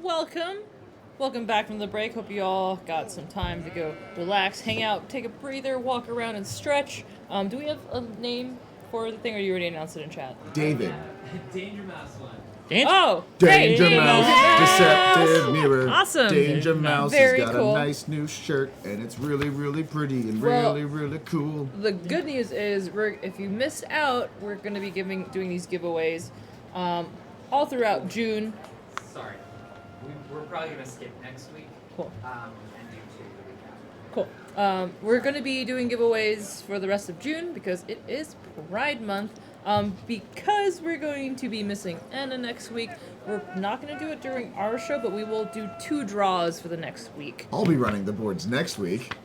Welcome back from the break. Hope you all got some time to go relax, hang out, take a breather, walk around, and stretch. Do we have a name for the thing, or you already announced it in chat? David. Danger Mouse one. Oh, great. Danger Mouse, deceptive mirror. Awesome. Danger Mouse Very has got cool. a nice new shirt, and it's really, really pretty and Well, really cool. The good news is, if you missed out, we're going to be doing these giveaways all throughout June. Sorry. We're probably going to skip next week. Cool. And do 2 the week after. Cool. We're going to be doing giveaways for the rest of June because it is Pride Month. Because we're going to be missing Anna next week, we're not going to do it during our show, but we will do 2 draws for the next week. I'll be running the boards next week.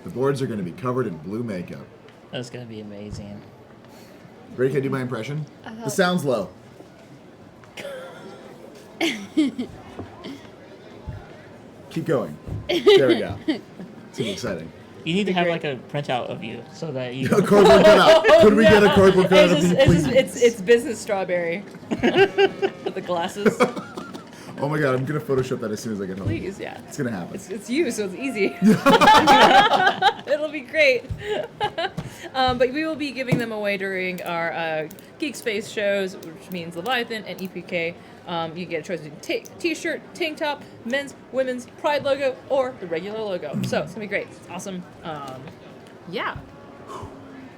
The boards are going to be covered in blue makeup. That's gonna be amazing. Ready? Can I do my impression? The sound's low. Keep going. There we go. It's exciting. You need to have great. like a printout of you so that you. A cardboard cutout. Could we get a cardboard cutout of me, please? It's business strawberry. With the glasses. Oh my god, I'm going to Photoshop that as soon as I get home. Please, yeah. It's going to happen. It's you, so it's easy. It'll be great. But we will be giving them away during our Geek Space shows, which means Leviathan and EPK. You get a choice between t-shirt, tank top, men's, women's, Pride logo, or the regular logo. So it's gonna be great. It's awesome. Yeah.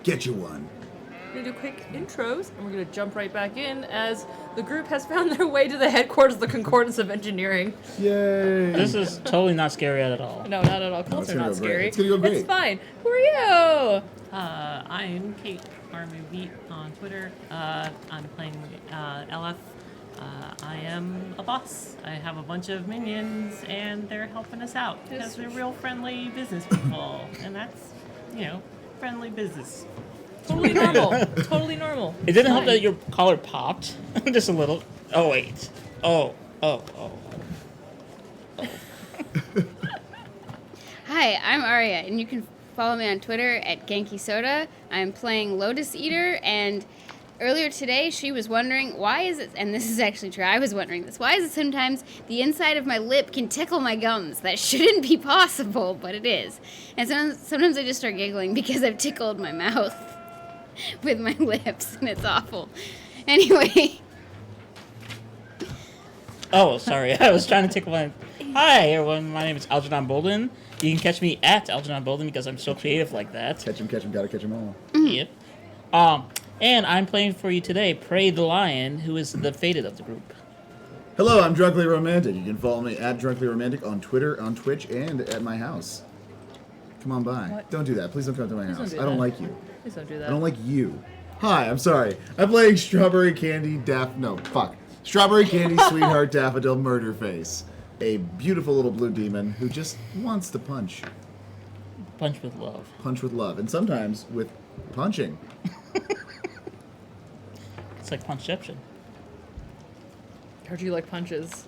Get you one. We're gonna do quick intros, and we're gonna jump right back in as the group has found their way to the headquarters of the Concordance of Engineering. Yay. This is totally not scary at all. No, not at all. Cults it's are gonna not go great. scary. It's gonna go great. It's fine. Who are you? I'm Kate Army on Twitter. I'm playing LF. I am a boss. I have a bunch of minions, and they're helping us out because they're real friendly business people, and that's, friendly business. Totally normal. Totally normal. It didn't help Fine. that your collar popped just a little. Oh wait. Oh. Hi, I'm Aria, and you can follow me on Twitter at Genki Soda. I'm playing Lotus Eater, and earlier today she was wondering why is it, and this is actually true, I was wondering this, why is it sometimes the inside of my lip can tickle my gums? That shouldn't be possible, but it is. And sometimes I just start giggling because I've tickled my mouth with my lips, and it's awful. Anyway. Oh, sorry. I was trying to tickle my. Hi everyone. My name is Algernon Bolden. You can catch me at Algernon Bolden because I'm so creative like that. Catch 'em, gotta catch 'em all. Yep. And I'm playing for you today, Prey the Lion, who is the fated of the group. Hello, I'm Drunkly Romantic. You can follow me at Drunkly Romantic on Twitter, on Twitch, and at my house. Come on by. What? Don't do that. Please don't come to my Please house. don't do I don't that. like you. Please don't do that. I don't like you. Hi, I'm sorry. I'm playing Strawberry Candy Strawberry Candy Sweetheart Daffodil Murderface. A beautiful little blue demon who just wants to punch. Punch with love. Punch with love. And sometimes with punching. It's like Punchception. Heard you like punches.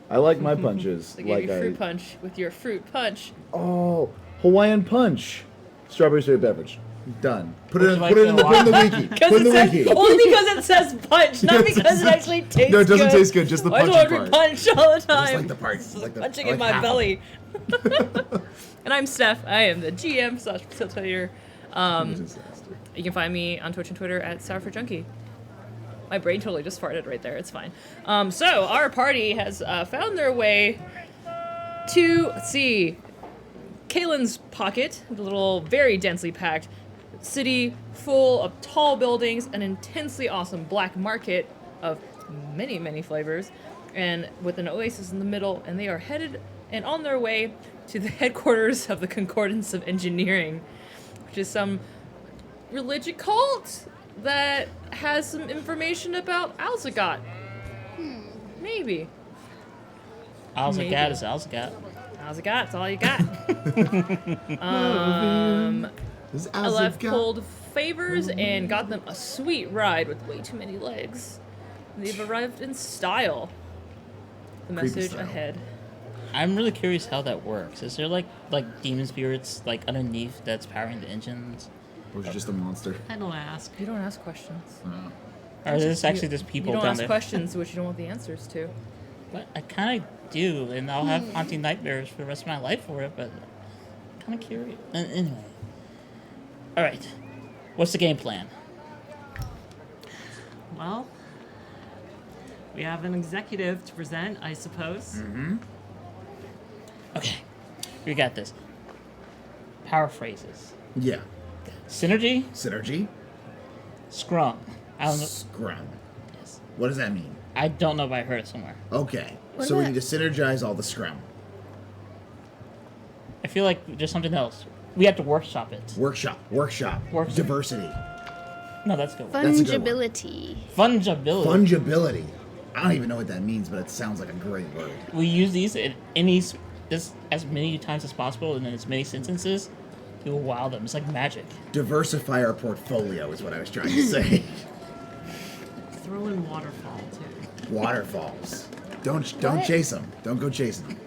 I like my punches. They gave you fruit punch with your fruit punch. Oh, Hawaiian Punch. Strawberry straight beverage. Done. Put it in Would the you like wiki. Put it in the wiki. Only because it says punch, not because it actually tastes good. No, it doesn't taste good, just the I punching just want part. to punch all the I just time. like the parts. Like the, Punching I like in my half belly. And I'm Steph. I am the GM / facilitator. of it. Disaster. You can find me on Twitch and Twitter at SourForJunkie. My brain totally just farted right there. It's fine. So our party has found their way to, let's see, Kalen's Pocket, the little very densely packed city full of tall buildings, an intensely awesome black market of many, many flavors, and with an oasis in the middle, and they are headed and on their way to the headquarters of the Concordance of Engineering, which is some religious cult that has some information about Alzagot. Maybe. Alzagat is Alzagat. Alzagot, that's all you got. This is I left Alzagat. pulled favors and got them a sweet ride with way too many legs. They've arrived in style. The Creepy message style. ahead. I'm really curious how that works. Is there like demon spirits like underneath that's powering the engines? Or is it just a monster? I don't ask. You don't ask questions. Or is this actually just people You don't down ask there? questions which you don't want the answers to. But I kind of do, and I'll have haunting nightmares for the rest of my life for it, but I'm kind of curious. Anyway. Alright. What's the game plan? Well, we have an executive to present, I suppose. Okay. We got this. Paraphrases. Yeah. Synergy, Synergy. Scrum. I don't know. Scrum. Yes. What does that mean? I don't know, but I heard it somewhere. Okay. What So we about- need to synergize all the Scrum. I feel like there's something else. We have to workshop it. Workshop. Workshop. Diversity. No, that's good. That's a good one. Fungibility. Fungibility. Fungibility. I don't even know what that means, but it sounds like a great word. We use these in any this as many times as possible and in as many sentences to wow them. It's like magic. Diversify our portfolio is what I was trying to say. Throw in waterfall too. Waterfalls. Don't What? chase them. Don't go chasing them.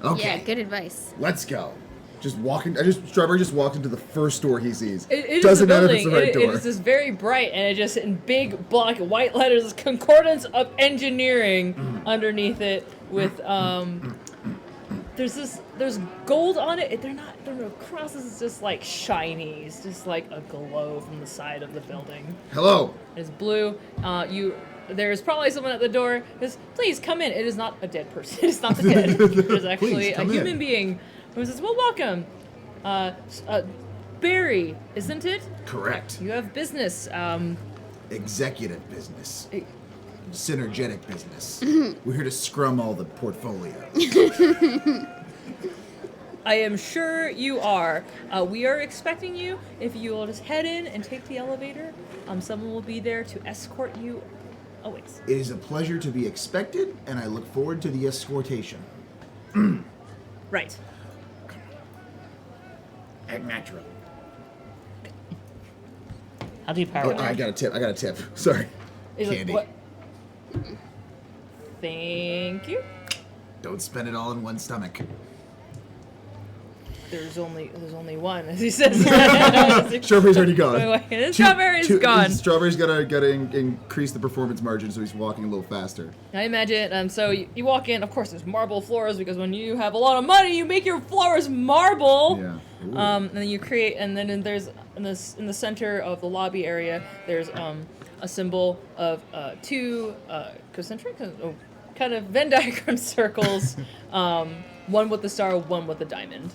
Okay. Yeah, good advice. Let's go. Just walking. Strawberry just walked into the first store he sees. It is Doesn't a matter if building. it's the right it door. is just very bright, and it just in big block white letters, Concordance of Engineering underneath it with there's gold on it. They're no crosses. It's just like shiny. It's just like a glow from the side of the building. Hello. It's blue. There's probably someone at the door. Just please come in. It is not a dead person. It's not the dead. It is actually Please, a come human in. being who says, "Well, welcome, Barry, isn't it? Correct. You have business. Executive business. Eh. Synergetic business. We're here to scrum all the portfolio. I am sure you are. We are expecting you. If you will just head in and take the elevator, someone will be there to escort you. Always. It is a pleasure to be expected, and I look forward to the escortation. Right. Act natural. How do you power Oh, I got a tip. Sorry. He's like, Candy. "What?" Thank you. Don't spend it all in one stomach. There's only one, as he says. Strawberry's already gone. Wait, the strawberry's gone. Strawberry's gotta increase the performance margin, so he's walking a little faster. I imagine. So you walk in. Of course, there's marble floors because when you have a lot of money, you make your floors marble. Yeah. Ooh. And then you create, and then there's in the center of the lobby area, there's a symbol of two concentric, kind of Venn diagram circles. One with the star, one with the diamond.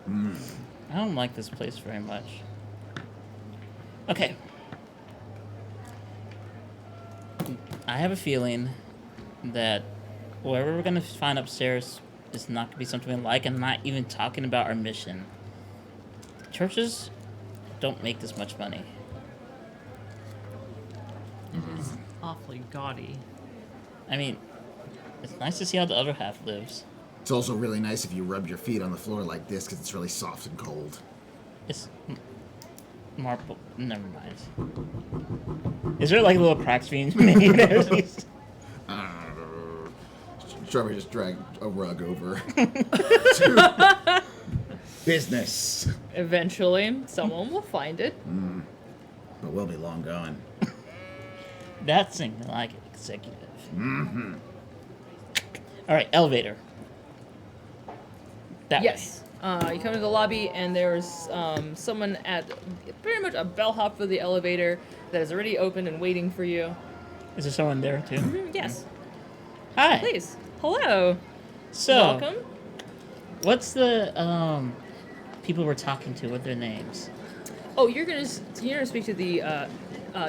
I don't like this place very much. Okay. I have a feeling that whatever we're gonna find upstairs is not gonna be something we like, and I'm not even talking about our mission. Churches don't make this much money. It is awfully gaudy. I mean, it's nice to see how the other half lives. It's also really nice if you rub your feet on the floor like this, because it's really soft and cold. It's marble. Never mind. Is there like little cracks being made there? Strawberry just dragged a rug over. Business. Eventually, someone will find it. But we'll be long gone. That's something like executive. All right, elevator. That Yes. You come to the lobby, and there's someone at pretty much a bellhop for the elevator that is already open and waiting for you. way. Is there someone there too? Yes. Hi. Please. Hello. So, Welcome. what's the people we're talking to? What are their names? Oh, you're gonna speak to the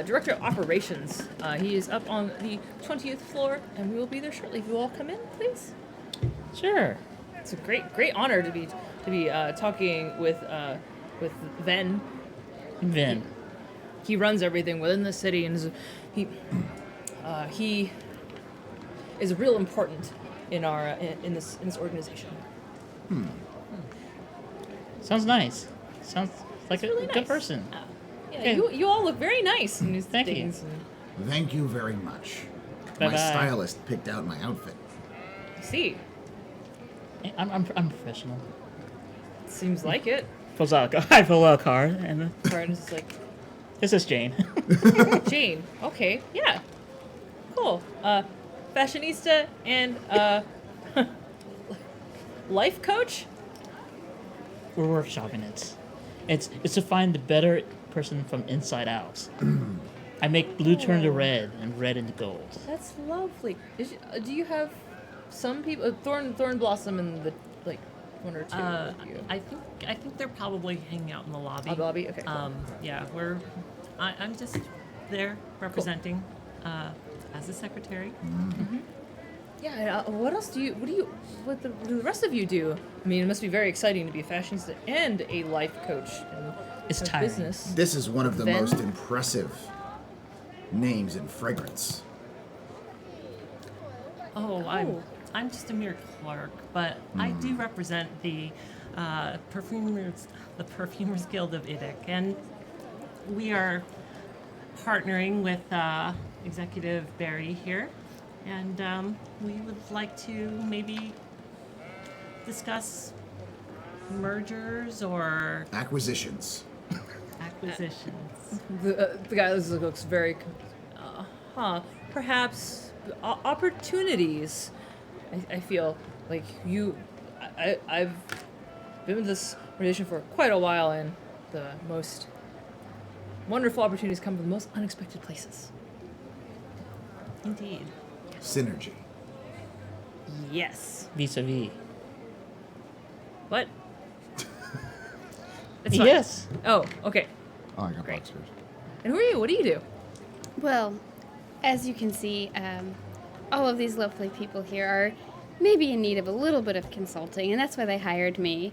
director of operations. He is up on the 20th floor, and we will be there shortly. If you all come in, please. Sure. It's a great honor to be talking with Ven. Vin. He runs everything within the city, and he is real important in our in this organization. Sounds nice. Sounds like a Really good nice. person. Yeah, Okay. you all look very nice in these Thank you. things. Thank you very much. My Bye-bye. stylist picked out my outfit. See, I'm professional. seems like it. Pulls out I pull out a card and Card is like, this is Jane. Jane. Okay, yeah, cool. fashionista and life coach. We're workshopping it. It's to find the better person from inside out. I make blue turn to red and red into gold. That's lovely. Do you have some people? Thorn Blossom and the like one or two. of you. I think they're probably hanging out in the lobby. Oh, the lobby? Okay, cool. Yeah, I'm just there representing as a secretary. Yeah. What else what do the rest of you do? I mean, it must be very exciting to be a fashionista and a life coach and It's have tiring. business. This is one of the Then- most impressive names in fragrance. Oh, I'm just a mere clerk, but I do represent the Perfumers Guild of Idic, and we are partnering with Executive Barry here, and we would like to maybe discuss mergers or Acquisitions. acquisitions. The guy looks very, perhaps opportunities. I feel like I've been with this organization for quite a while, and the most wonderful opportunities come from the most unexpected places. Indeed. Synergy. Yes. Vis-a-vis. What? It's fine. Yes. Oh, okay. Oh, I got Great. boxers. And who are you? What do you do? Well, as you can see, all of these lovely people here are maybe in need of a little bit of consulting, and that's why they hired me.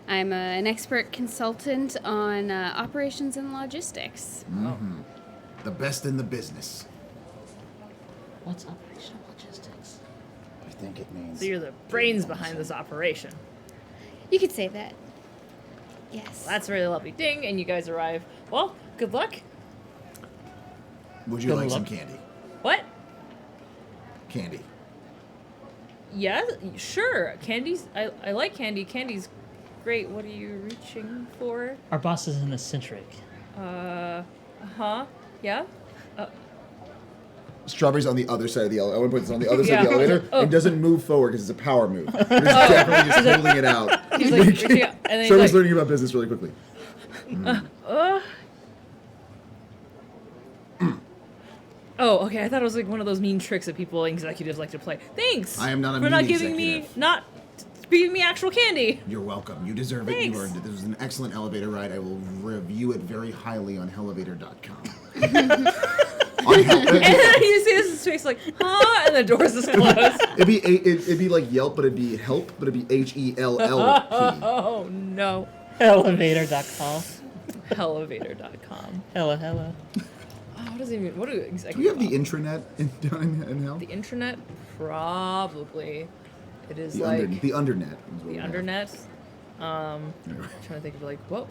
I'm an expert consultant on operations and logistics. The best in the business. What's operational logistics? I think it means. So you're the brains behind this operation. You could say that. Yes. That's really lovely. Ding, and you guys arrive. Well, good luck. Would you Good like some luck. candy? What? Candy. Yeah, sure. Candy's. I like candy. Candy's great. What are you reaching for? Our boss is an eccentric. Yeah. Strawberry's on the other side of the elevator. I want to put this on the other side Yeah. of the elevator. Oh. It doesn't move forward because it's a power move. It's definitely just holding it out. He's like, reaching out, and then he's Strawberry's like, learning about business really quickly. oh, okay. I thought it was like one of those mean tricks that people executives like to play. Thanks. I am not a for mean not giving executive. giving me actual candy. You're welcome. You deserve it. Thanks. You earned it. This was an excellent elevator ride. I will review it very highly on Hellevator.com. And then you see this face like, and the doors just close. It'd be like Yelp, but it'd be help, but it'd be HELLP. Oh no. Elevator.com. Hellevator.com. Hello. Oh, what does it mean? What do Do executives? we have the intranet down in Hell? The intranet? Probably. It is The like the undernet. is what the we have. undernet. Anyway. Trying to think of like what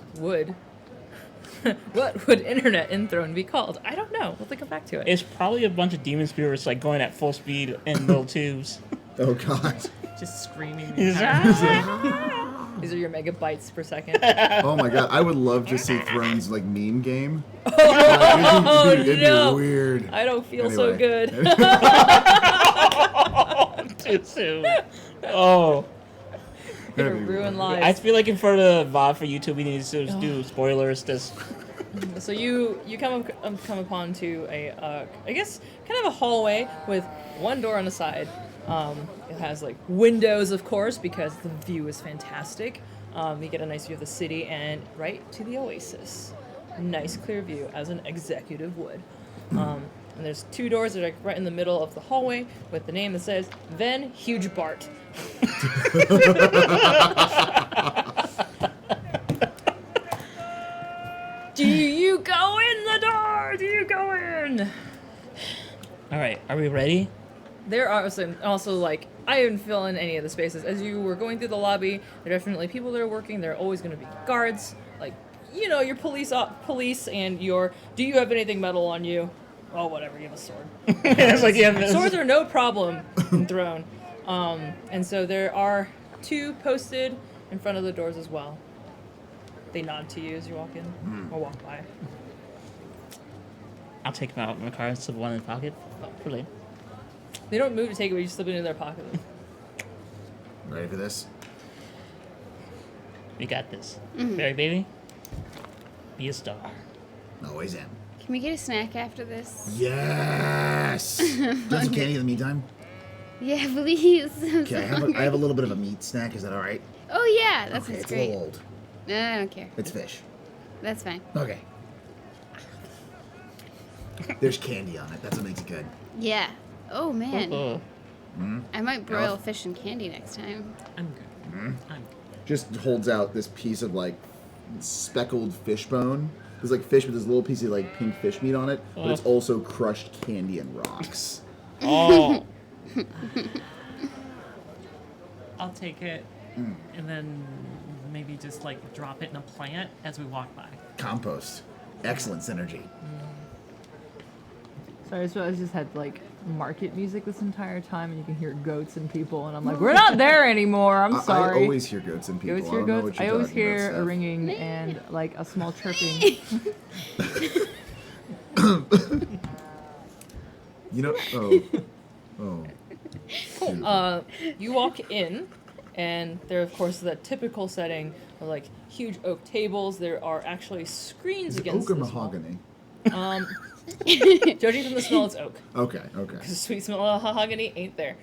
would internet enthroned be called? I don't know. We'll think of back to it. It's probably a bunch of demon spirits like going at full speed in little tubes. Oh God. Just screaming the entire These are your megabytes per second. Oh my God. I would love to see Thrones like meme game. Oh, it'd no. be weird. I don't feel so Anyway. good. Too soon. Oh. Gonna That'd be ruin weird. I lives. feel like in front of the VOD for YouTube, we need to do spoilers. Just So you come upon to a I guess kind of a hallway with one door on the side. It has like windows, of course, because the view is fantastic. You get a nice view of the city and right to the oasis. Nice clear view as an executive would. And there's two doors that are like right in the middle of the hallway with the name that says Ven Huge Bart. Do you go in the door? Do you go in? all right. Are we ready? There are also like I didn't fill in any of the spaces as you were going through the lobby. There are definitely people that are working. There are always going to be guards, like your police and your. Do you have anything metal on you? Oh, whatever. You have a sword. It's like yeah. Swords are no problem in Throne. And so there are two posted in front of the doors as well. They nod to you as you walk in or walk by. I'll take them out of my car and slip one in the pocket for later. They don't move to take it, but you slip it in their pocket. Ready for this? We got this. Fairy baby, be a star. Always am. Can we get a snack after this? Yes! Do you want some candy in the meantime? Yeah, please. Okay, I have a little bit of a meat snack. Is that all right? Oh yeah, that Okay, sounds it's a great. little old. No, I don't care. It's fish. That's fine. Okay. There's candy on it. That's what makes it good. Yeah. Oh man, Oh, I might broil fish and candy next time. I'm good. I'm good. Just holds out this piece of like speckled fish bone. There's like fish with this little piece of like pink fish meat on it, but it's also crushed candy and rocks. oh. I'll take it and then maybe just like drop it in a plant as we walk by. Compost. Excellent synergy. Sorry, so I just had like market music this entire time, and you can hear goats and people, and I'm like, we're not there anymore. I'm sorry. I always hear goats and people. You always I hear don't know goats. what I you're always talking about, hear a Steph. ringing and like a small chirping. You know? Oh. You walk in, and there, of course, is that typical setting of like huge oak tables. There are actually screens Is it against oak or this wall. mahogany? Judging from the smell, it's oak. Okay. The sweet smell of mahogany ain't there.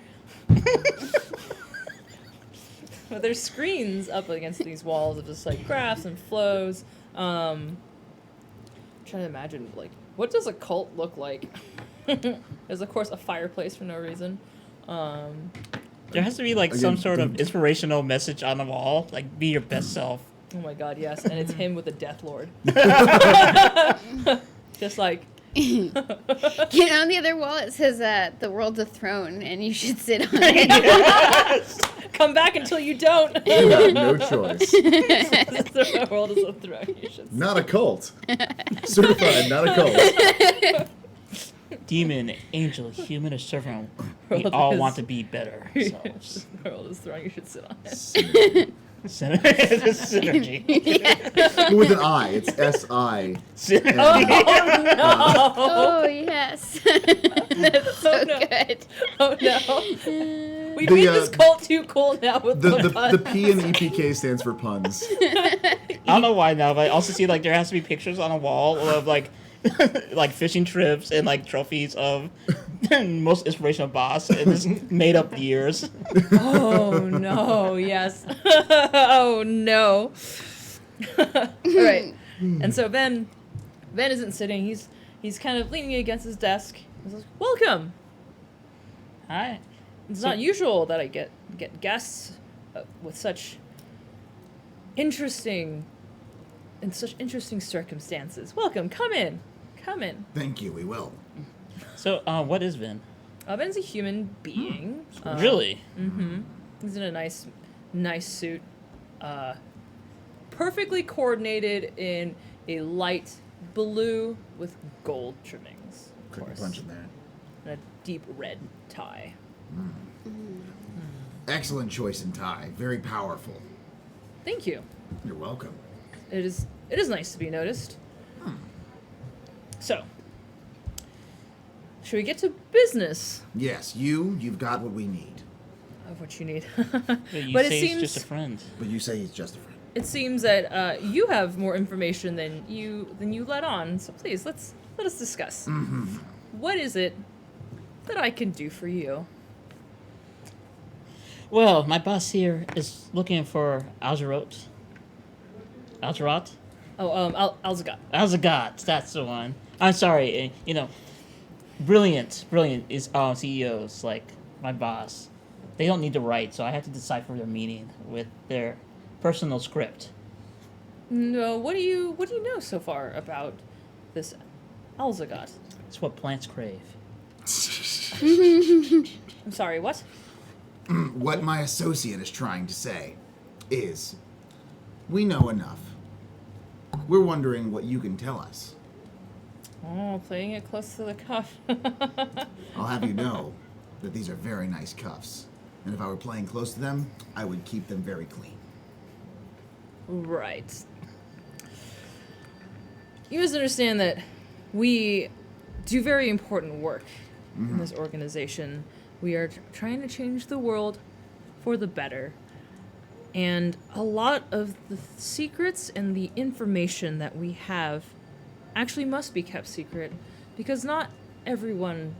But there's screens up against these walls of just like graphs and flows. Trying to imagine, like, what does a cult look like? There's of course a fireplace for no reason. There has to be like Again, some sort of the- inspirational message on the wall, like be your best self. Oh my god, yes, and it's him with the Death Lord. Just like Get on the other wall. It says the world's a throne, and you should sit on it. come back until you don't. You have no choice. The world is a throne. You should. Not a cult. Certified, not a cult. Demon, angel, human, or servant, we World all is- want to be better ourselves. The world is a throne. You should sit on it. Synergy. With an I. It's S-I. Synergy. Oh yes, that's so Oh, no. good. Oh no. We The, made this uh, cult too cool now with The P in EPK stands for puns. I don't know why now, but I also see like there has to be pictures on a wall of like like fishing trips and like trophies of most inspirational boss and just made up years. Oh no, yes. Oh no. Alright. And so Ben isn't sitting, he's kind of leaning against his desk. He says, welcome. Hi. It's So- not usual that I get guests with such interesting circumstances. Welcome, come in. Thank you, we will. So, what is Vin? Ben's a human being. Really? He's in a nice suit. Perfectly coordinated in a light blue with gold trimmings, of Quick course. punch in there. And a deep red tie. Excellent choice in tie. Very powerful. Thank you. You're welcome. It is nice to be noticed. So, should we get to business Yes, you've got what we need. of what you need? But you But it say seems he's just a friend. But you say he's just a friend. it seems that you have more information than you let on. So please let us discuss. What is it that I can do for you? Well, my boss here is looking for Algerot. Algerot? Oh, Alzagot. Alzagot, that's the one. I'm sorry, brilliant is CEOs like my boss. They don't need to write, so I have to decipher their meaning with their personal script. No, what do you know so far about this Alzagot? It's what plants crave. I'm sorry, what? What my associate is trying to say is, we know enough. We're wondering what you can tell us. Oh, playing it close to the cuff. I'll have you know that these are very nice cuffs. And if I were playing close to them, I would keep them very clean. Right. You must understand that we do very important work in this organization. We are trying to change the world for the better. And a lot of the secrets and the information that we have actually must be kept secret because not everyone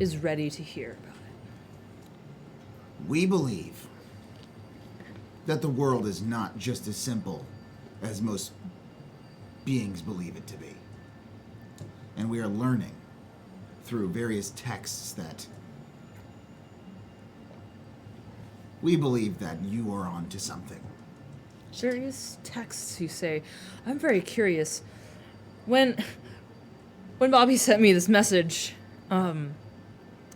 is ready to hear about it. We believe that the world is not just as simple as most beings believe it to be. And we are learning through various texts that we believe that you are onto something. Various texts, you say. I'm very curious. When Bobby sent me this message, it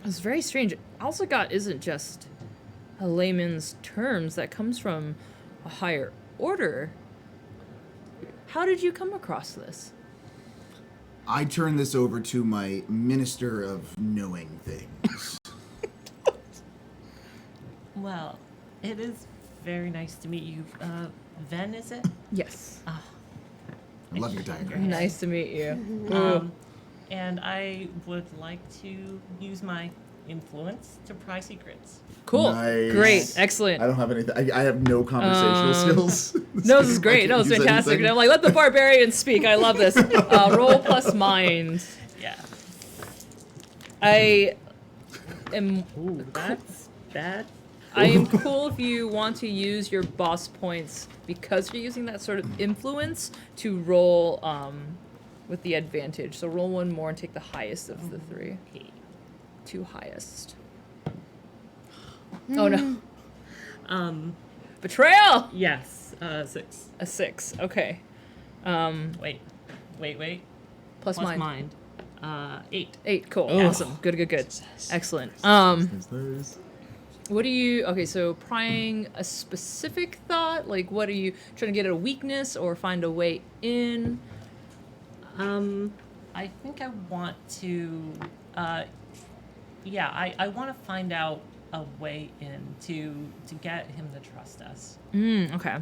was very strange. Alzagot isn't just a layman's terms that comes from a higher order. How did you come across this? I turn this over to my Minister of Knowing Things. Well, it is very nice to meet you. Ven, is it? Yes. Oh, I love your diagram. Nice to meet you. And I would like to use my influence to pry secrets. Cool. Nice. Great. Excellent. I don't have anything. I have no conversational skills. No, this is I great. can't No, it's use fantastic. anything. And I'm like, let the barbarian speak. I love this. Roll plus mind. Yeah. I am. Ooh, that's bad. I am cool if you want to use your boss points because you're using that sort of influence to roll with the advantage. So roll one more and take the highest of the three. Two highest. Oh no. Betrayal! Yes. 6. A 6. Okay. Wait. Plus Plus mind. mind. 8. 8. Cool. Ugh. Awesome. Good. Excellent. Nice. What do you... Okay, so prying a specific thought? Like, what are you trying to get at a weakness or find a way in? I think I want to, I want to find out a way in to get him to trust us. Okay.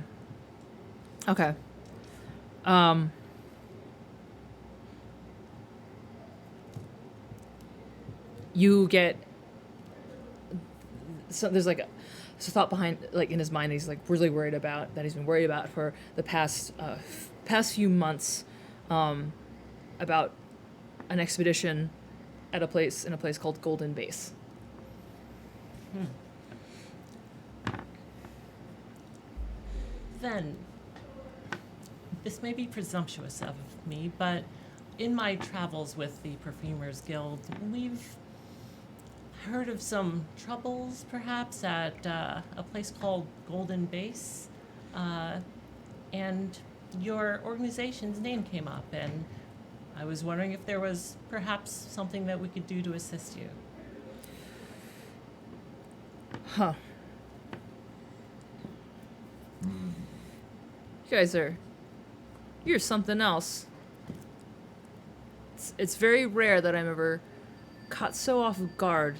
You get... So there's like a thought behind, like in his mind, he's like really worried about, that he's been worried about for the past few months, about an expedition in a place called Golden Base. Then, this may be presumptuous of me, but in my travels with the Perfumers Guild, we've heard of some troubles, perhaps, at a place called Golden Base. And your organization's name came up, and I was wondering if there was perhaps something that we could do to assist you. Huh. You guys you're something else. It's very rare that I'm ever caught so off guard.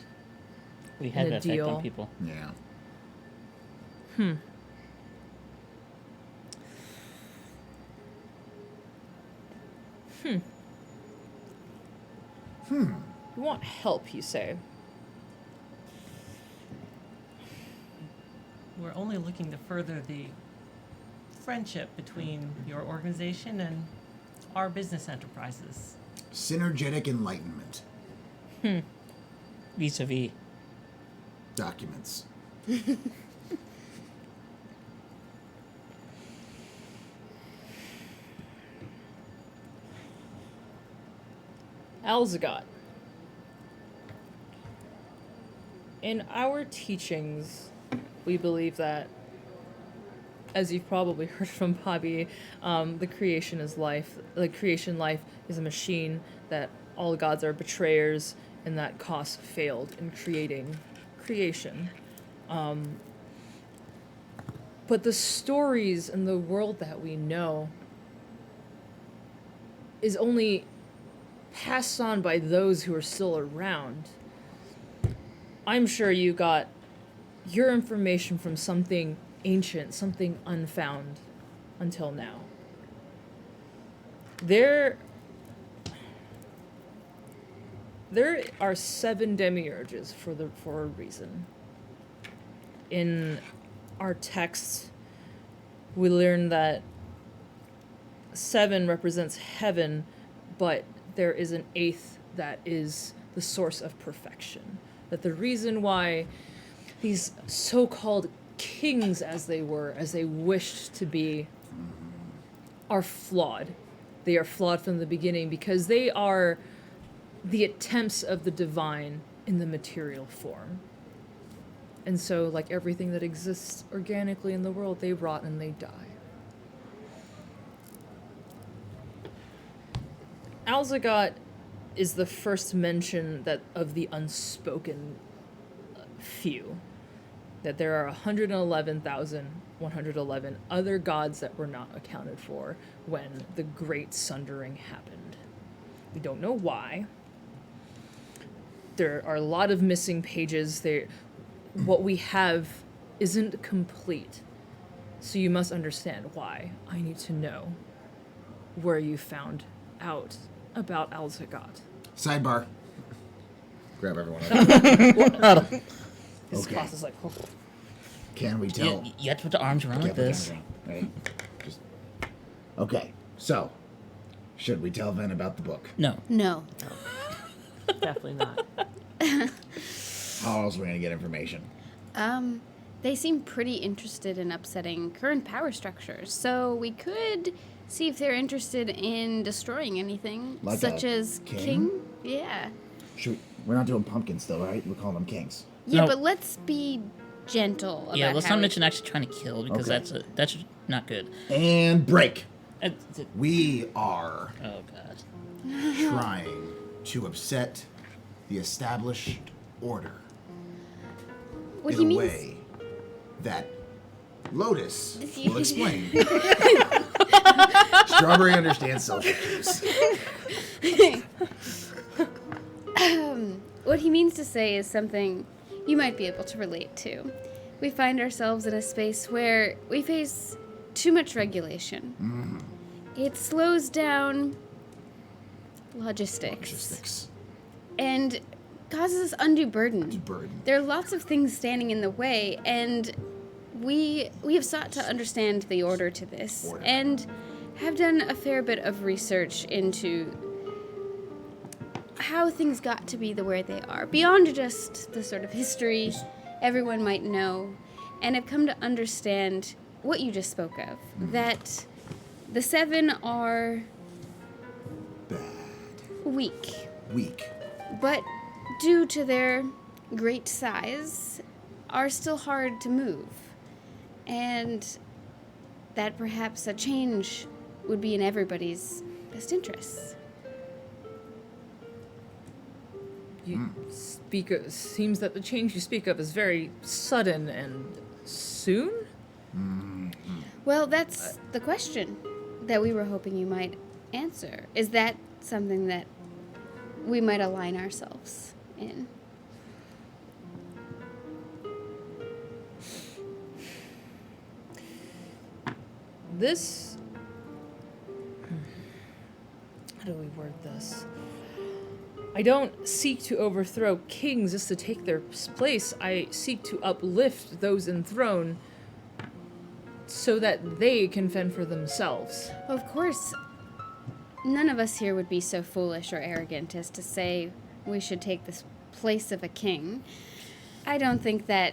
We had In a that effect deal. on people. Yeah. You want help, you say? We're only looking to further the friendship between your organization and our business enterprises. Synergetic enlightenment Vis-a-vis. documents. Alzagot. In our teachings, we believe that, as you've probably heard from Bobby, the creation is life. The creation life is a machine, that all gods are betrayers, and that Kos failed in creating creation. But the stories and the world that we know is only passed on by those who are still around. I'm sure you got your information from something ancient, something unfound until now. There There are 7 demiurges for a reason. In our texts, we learn that 7 represents heaven, but there is an 8th that is the source of perfection. That the reason why these so-called kings, as they wished to be, are flawed. They are flawed from the beginning because they are the attempts of the divine in the material form. And so, like everything that exists organically in the world, they rot and they die. Alzagot is the first mention that of the unspoken few. That there are 111,111 other gods that were not accounted for when the Great Sundering happened. We don't know why. There are a lot of missing pages. What we have isn't complete. So you must understand why. I need to know where you found out about Alzagot. Sidebar. Grab everyone. His Okay. class is like, oh. Can we tell? You have to put the arms around like this. Right? Just... Okay, so, should we tell Ven about the book? No. No. Definitely not. How else are we going to get information? They seem pretty interested in upsetting current power structures, so we could see if they're interested in destroying anything, Like such a as king? Yeah. We're not doing pumpkins still, right? We're calling them kings. Yeah, No. but let's be gentle about Yeah, let's how not we- mention actually trying to kill because Okay. that's not good. And break. Uh, We are Oh god. trying to upset the established order What in he a means. way that Lotus will explain. Strawberry understands social cues. What he means to say is something you might be able to relate to. We find ourselves in a space where we face too much regulation. It slows down logistics and causes us undue burden. Burden. There are lots of things standing in the way, and we have sought to understand the order to this and have done a fair bit of research into how things got to be the way they are, beyond just the sort of history everyone might know, and have come to understand what you just spoke of, that the 7 are Bad. weak, Weak. but due to their great size, are still hard to move. And that perhaps a change would be in everybody's best interests. You speak of, seems that the change you speak of is very sudden and soon? Well, that's the question that we were hoping you might answer. Is that something that we might align ourselves in? This... How do we word this? I don't seek to overthrow kings just to take their place. I seek to uplift those enthroned so that they can fend for themselves. Of course, none of us here would be so foolish or arrogant as to say we should take this place of a king. I don't think that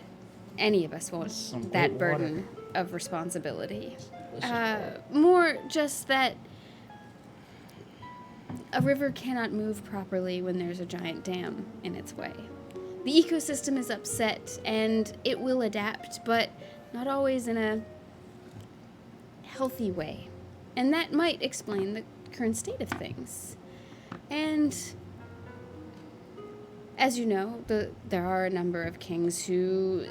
any of us want Some that great water. burden of responsibility. Delicious More just that a river cannot move properly when there's a giant dam in its way. The ecosystem is upset and it will adapt, but not always in a healthy way. And that might explain the current state of things. And as you know, there are a number of kings who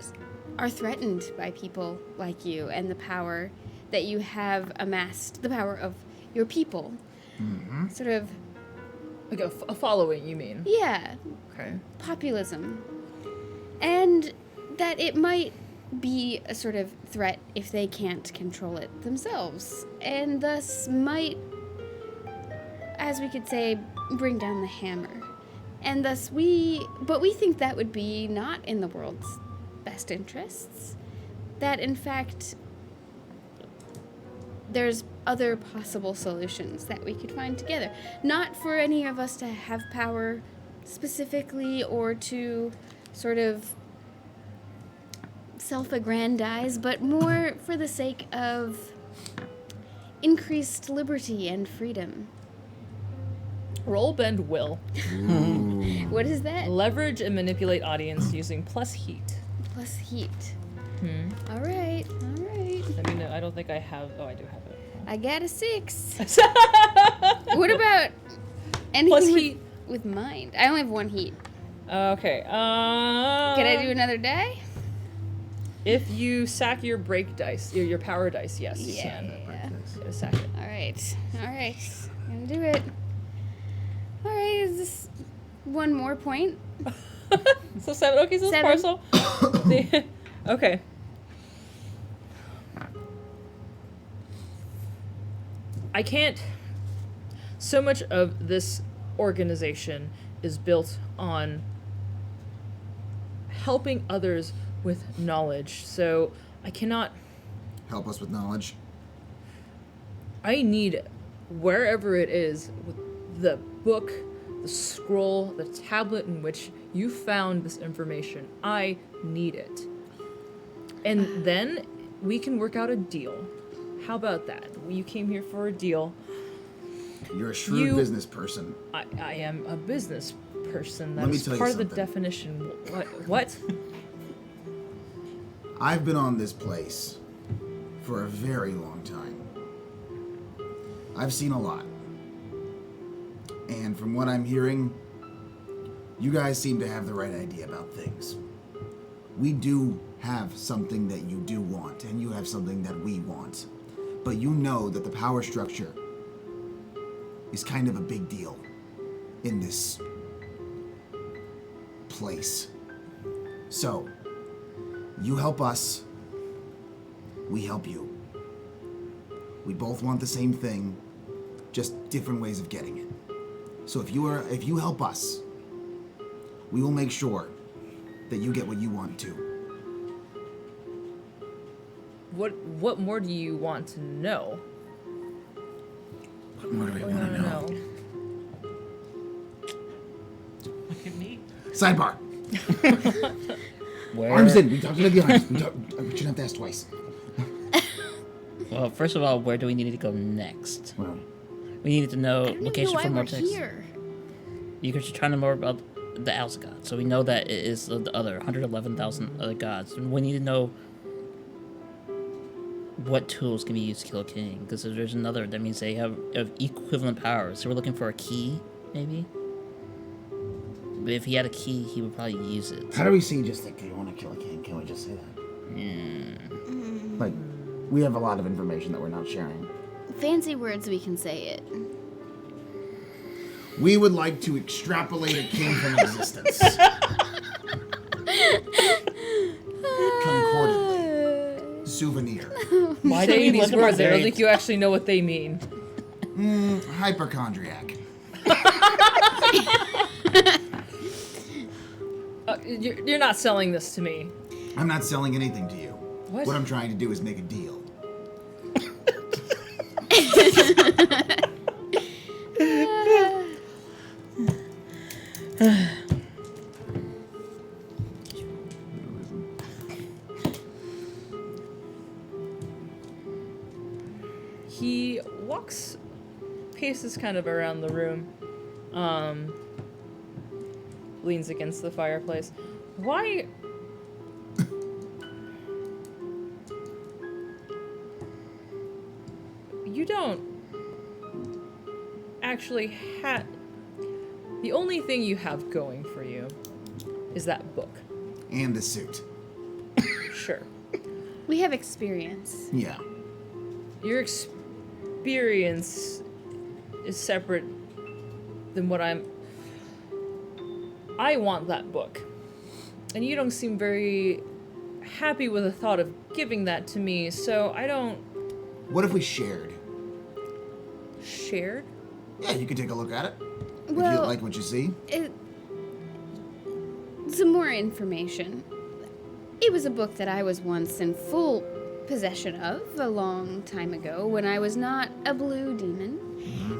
are threatened by people like you and the power that you have amassed, the power of your people. Sort of, Like a following, you mean? yeah, Okay. populism. And that it might be a sort of threat if they can't control it themselves, and thus might, as we could say, bring down the hammer. And thus but we think that would be not in the world's best interests. That in fact, there's other possible solutions that we could find together. Not for any of us to have power specifically or to sort of self-aggrandize, but more for the sake of increased liberty and freedom. Roll bend will. What is that? Leverage and manipulate audience using plus heat. Plus heat. All right. I mean, I don't think I have. Oh, I do have it. I got a 6. What about anything Plus with, heat. with mind? I only have 1 heat. Okay. Can I do another die? If you sack your break dice, your power dice, yes, you can. Nice. Gotta sack it. All right. Gonna do it. All right. Is this 1 more point? So 7. Okay, so it's 7. parcel. Okay. I can't. So much of this organization is built on helping others with knowledge. So I cannot. Help us with knowledge. I need wherever it is, with the book, the scroll, the tablet in which you found this information. I need it. And then we can work out a deal. How about that? You came here for a deal. You're a shrewd business person. I am a business person. Let me That's tell you part of the something. definition. What? I've been on this place for a very long time. I've seen a lot. And from what I'm hearing, you guys seem to have the right idea about things. We do have something that you do want, and you have something that we want. But you know that the power structure is kind of a big deal in this place. So, you help us, we help you. We both want the same thing, just different ways of getting it. So if you help us, we will make sure that you get what you want too. What more do you want to know? What more do we I want want to to know? Look at me. Sidebar. Where? Arms in. We talked about the arms. We shouldn't have to ask twice. Well, first of all, where do we need to go next? Well, We needed to know I don't even know location why for we're more text. here. You're trying to know more about the Alzagoth, so we know that it is the other 111,000 other gods. And we need to know what tools can be used to kill a king, because if there's another, that means they have equivalent powers. So we're looking for a key, maybe? But if he had a key, he would probably use it. how do we see just like, do you want to kill a king? Can we just say that? Like, we have a lot of information that we're not sharing. Fancy words, we can say it. We would like to extrapolate a king from existence. Concordantly. Souvenir. Why do Saying you these look about words, I don't very- think you actually know what they mean. Hypochondriac. You're not selling this to me. I'm not selling anything to you. What? What I'm trying to do is make a deal. He walks, paces kind of around the room, leans against the fireplace. Why? You don't actually have. The only thing you have going for you is that book. And a suit. Sure. We have experience. Yeah. Your experience is separate than what I want that book. And you don't seem very happy with the thought of giving that to me, so I don't. What if we shared? Shared? Yeah, you could take a look at it. If you Well, like what you see. some more information. It was a book that I was once in full possession of a long time ago when I was not a blue demon.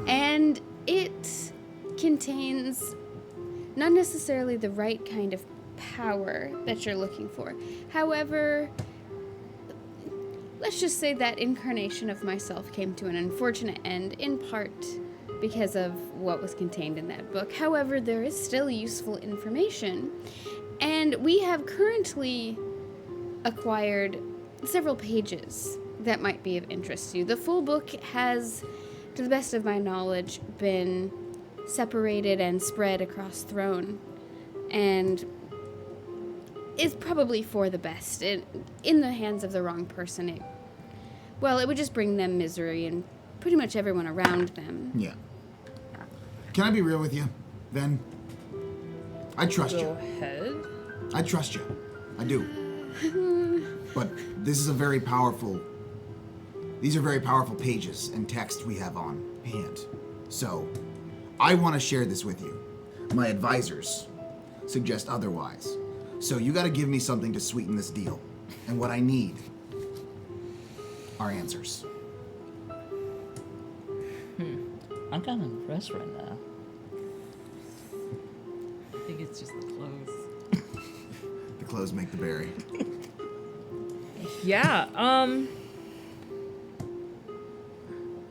And it contains not necessarily the right kind of power that you're looking for. However, let's just say that incarnation of myself came to an unfortunate end, in part because of what was contained in that book. However, there is still useful information, and we have currently acquired several pages that might be of interest to you. The full book has, to the best of my knowledge, been separated and spread across Throne, and is probably for the best. In the hands of the wrong person, it would just bring them misery and pretty much everyone around them. Yeah. Can I be real with you, Ven? I trust Go you. ahead. I trust you. I do. But this is these are very powerful pages and text we have on hand. So, I want to share this with you. My advisors suggest otherwise. So you got to give me something to sweeten this deal. And what I need are answers. I'm kind of impressed right now. I think it's just the clothes. The clothes make the berry. Yeah.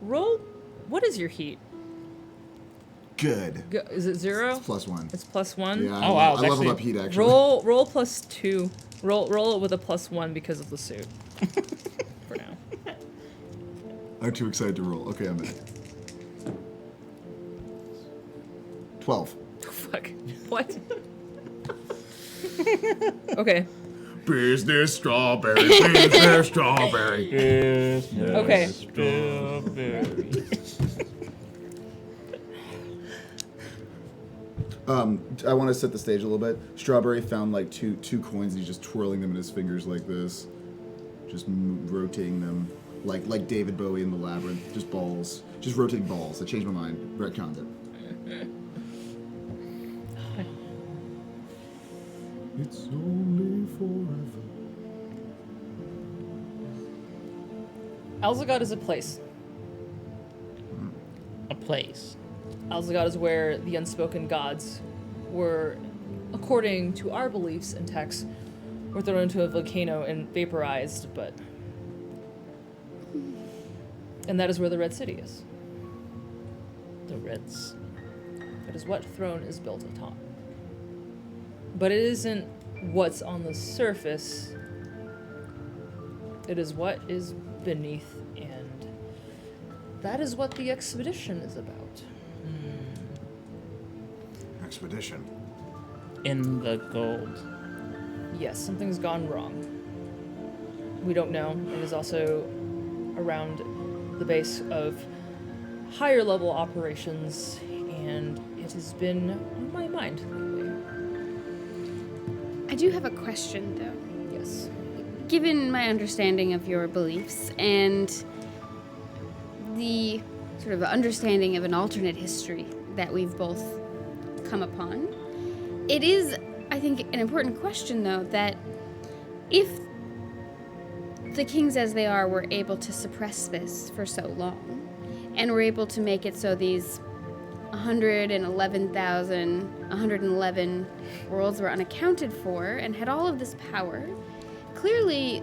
Roll. What is your heat? Good. Is it 0? It's +1. It's +1. Yeah, Oh, wow, I it's leveled actually- up heat actually. Roll +2. Roll it with a +1 because of the suit. For now. I'm too excited to roll. Okay, I'm in. 12. Fuck. What? Okay. Business strawberry, business strawberry. Okay. I want to set the stage a little bit. Strawberry found like two coins and he's just twirling them in his fingers like this. Just rotating them like David Bowie in the Labyrinth. Just balls. Just rotating balls. I changed my mind. Retconned it. It's only forever. Alzagad is a place. A place. Alzagad is where the unspoken gods were, according to our beliefs and texts, were thrown into a volcano and vaporized, but... And that is where the Red City is. The Reds. That is what Throne is built upon. But it isn't what's on the surface. It is what is beneath, and that is what the expedition is about. Expedition. In the gold. Yes, something's gone wrong. We don't know. It is also around the base of higher level operations, and it has been on my mind lately. I do have a question, though. Yes. Given my understanding of your beliefs and the sort of understanding of an alternate history that we've both come upon, it is, I think, an important question, though, that if the kings as they are were able to suppress this for so long, and were able to make it so these 111 worlds were unaccounted for and had all of this power, clearly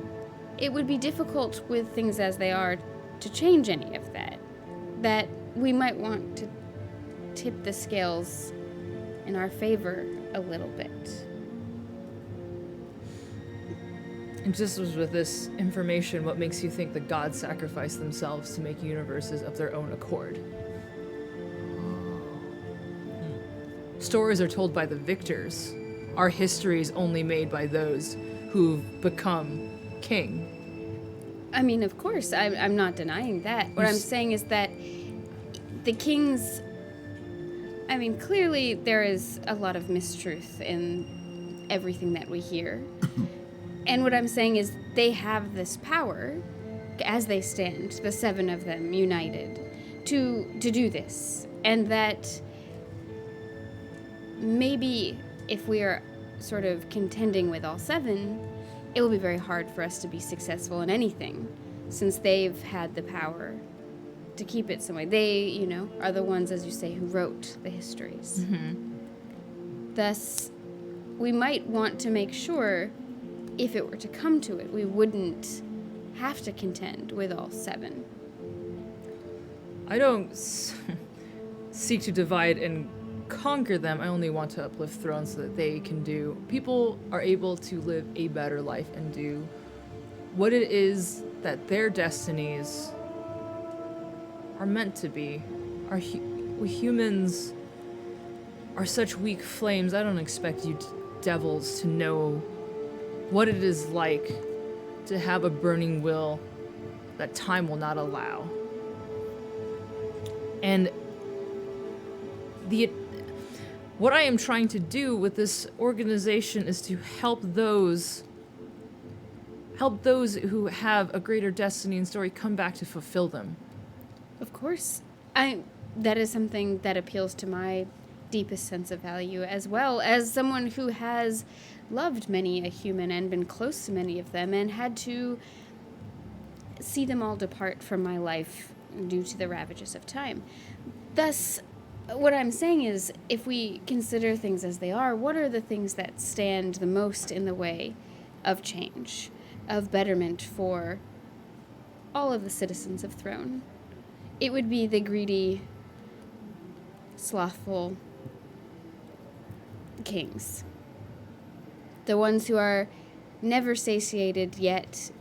it would be difficult with things as they are to change any of that. That we might want to tip the scales in our favor a little bit. And just as with this information, what makes you think the gods sacrifice themselves to make universes of their own accord? Stories are told by the victors. Our history is only made by those who've become king. I mean, of course, I'm not denying that. What I'm saying is that the kings... I mean, clearly there is a lot of mistruth in everything that we hear. And what I'm saying is they have this power, as they stand, the 7 of them united, to do this. And that maybe if we are sort of contending with all seven, it will be very hard for us to be successful in anything, since they've had the power to keep it some way. They, you know, are the ones, as you say, who wrote the histories. Thus, we might want to make sure, if it were to come to it, we wouldn't have to contend with all seven. I don't seek to divide and conquer them. I only want to uplift thrones so that they can do. People are able to live a better life and do what it is that their destinies are meant to be. We humans are such weak flames. I don't expect you devils to know what it is like to have a burning will that time will not allow. And what I am trying to do with this organization is to help those who have a greater destiny and story come back to fulfill them. Of course. That is something that appeals to my deepest sense of value, as well as someone who has loved many a human and been close to many of them and had to see them all depart from my life due to the ravages of time. Thus, what I'm saying is, if we consider things as they are, what are the things that stand the most in the way of change, of betterment for all of the citizens of Throne? It would be the greedy, slothful kings. The ones who are never satiated, yet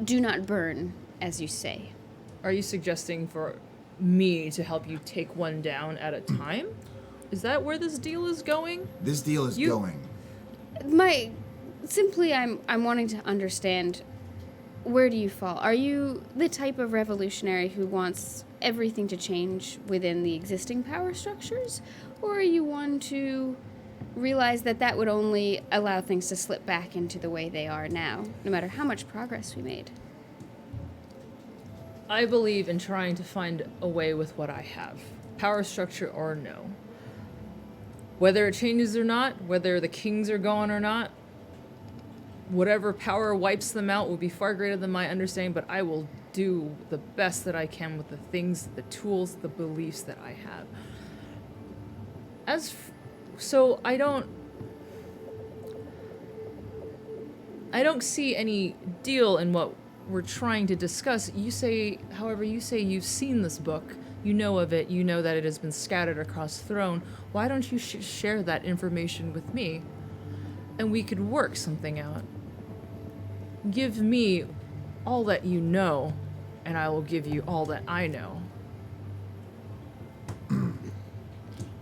do not burn, as you say. Are you suggesting for me to help you take one down at a time? Is that where this deal is going? This deal is going. I'm wanting to understand, where do you fall? Are you the type of revolutionary who wants everything to change within the existing power structures? Or are you one to realize that that would only allow things to slip back into the way they are now, no matter how much progress we made? I believe in trying to find a way with what I have, power structure or no. Whether it changes or not, whether the kings are gone or not, whatever power wipes them out will be far greater than my understanding, but I will do the best that I can with the things, the tools, the beliefs that I have. So I don't see any deal in what we're trying to discuss. You say you've seen this book, you know of it, you know that it has been scattered across Throne. Why don't you share that information with me, and we could work something out? Give me all that you know, and I will give you all that I know.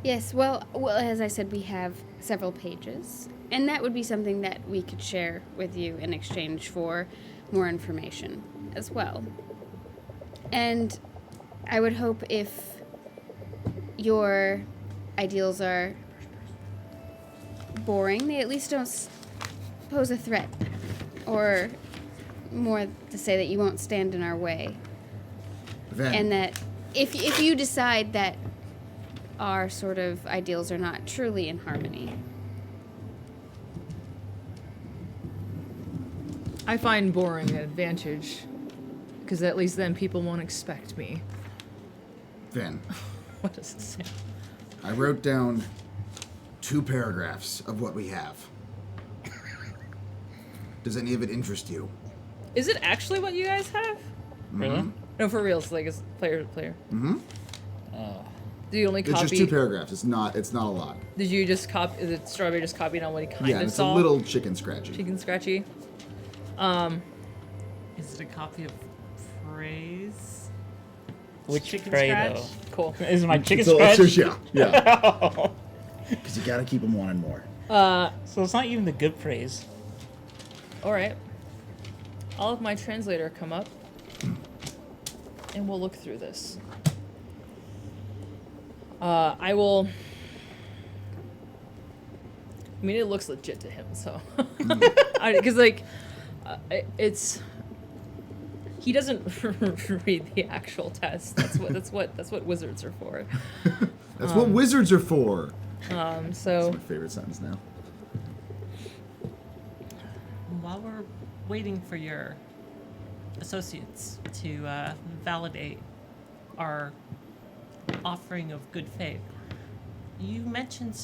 Yes, well, as I said, we have several pages, and that would be something that we could share with you in exchange for more information as well. And I would hope, if your ideals are boring, they at least don't pose a threat, or more to say that you won't stand in our way. And that if you decide that our sort of ideals are not truly in harmony. I find boring an advantage, because at least then people won't expect me. Then, What does it say? I wrote down 2 paragraphs of what we have. Does any of it interest you? Is it actually what you guys have? Really? No, for real. It's like it's player to player. Mm-hmm. Do you only It's copy? just 2 paragraphs. It's not a lot. Did you just copy? Is it Strawberry just copied on what he kind Yeah, of and it's saw? a little chicken scratchy. Chicken scratchy. Is it a copy of Praise? Which Chicken prey, scratch? though? Cool. Is it my chicken So scratch? it's just, yeah. Because you gotta keep them wanting more. So it's not even the good praise. All right. I'll have my translator come up, and we'll look through this. I will. I mean, it looks legit to him, so because it's he doesn't read the actual test. That's what wizards are for. That's what wizards are for. So That's my favorite sentence now. while we're waiting for your associates to validate our offering of good faith, you mentioned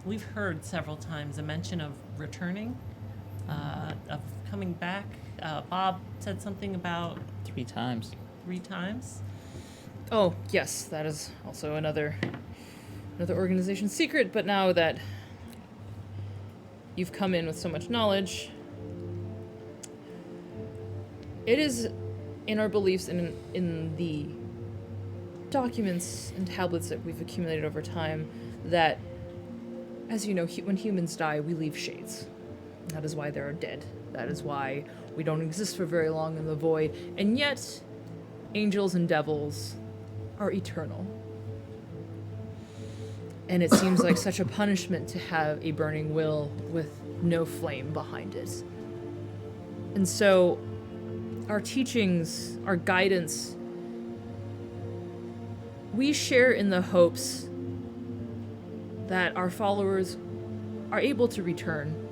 we've heard several times a mention of returning, of coming back. Bob said something about 3 times. 3 times. Oh, yes, that is also another organization secret, but now that you've come in with so much knowledge, it is in our beliefs and in the documents and tablets that we've accumulated over time that, as you know, when humans die, we leave shades. That is why there are dead. That is why we don't exist for very long in the void. And yet, angels and devils are eternal. And it seems like such a punishment to have a burning will with no flame behind it. And so, our teachings, our guidance, we share in the hopes that our followers are able to return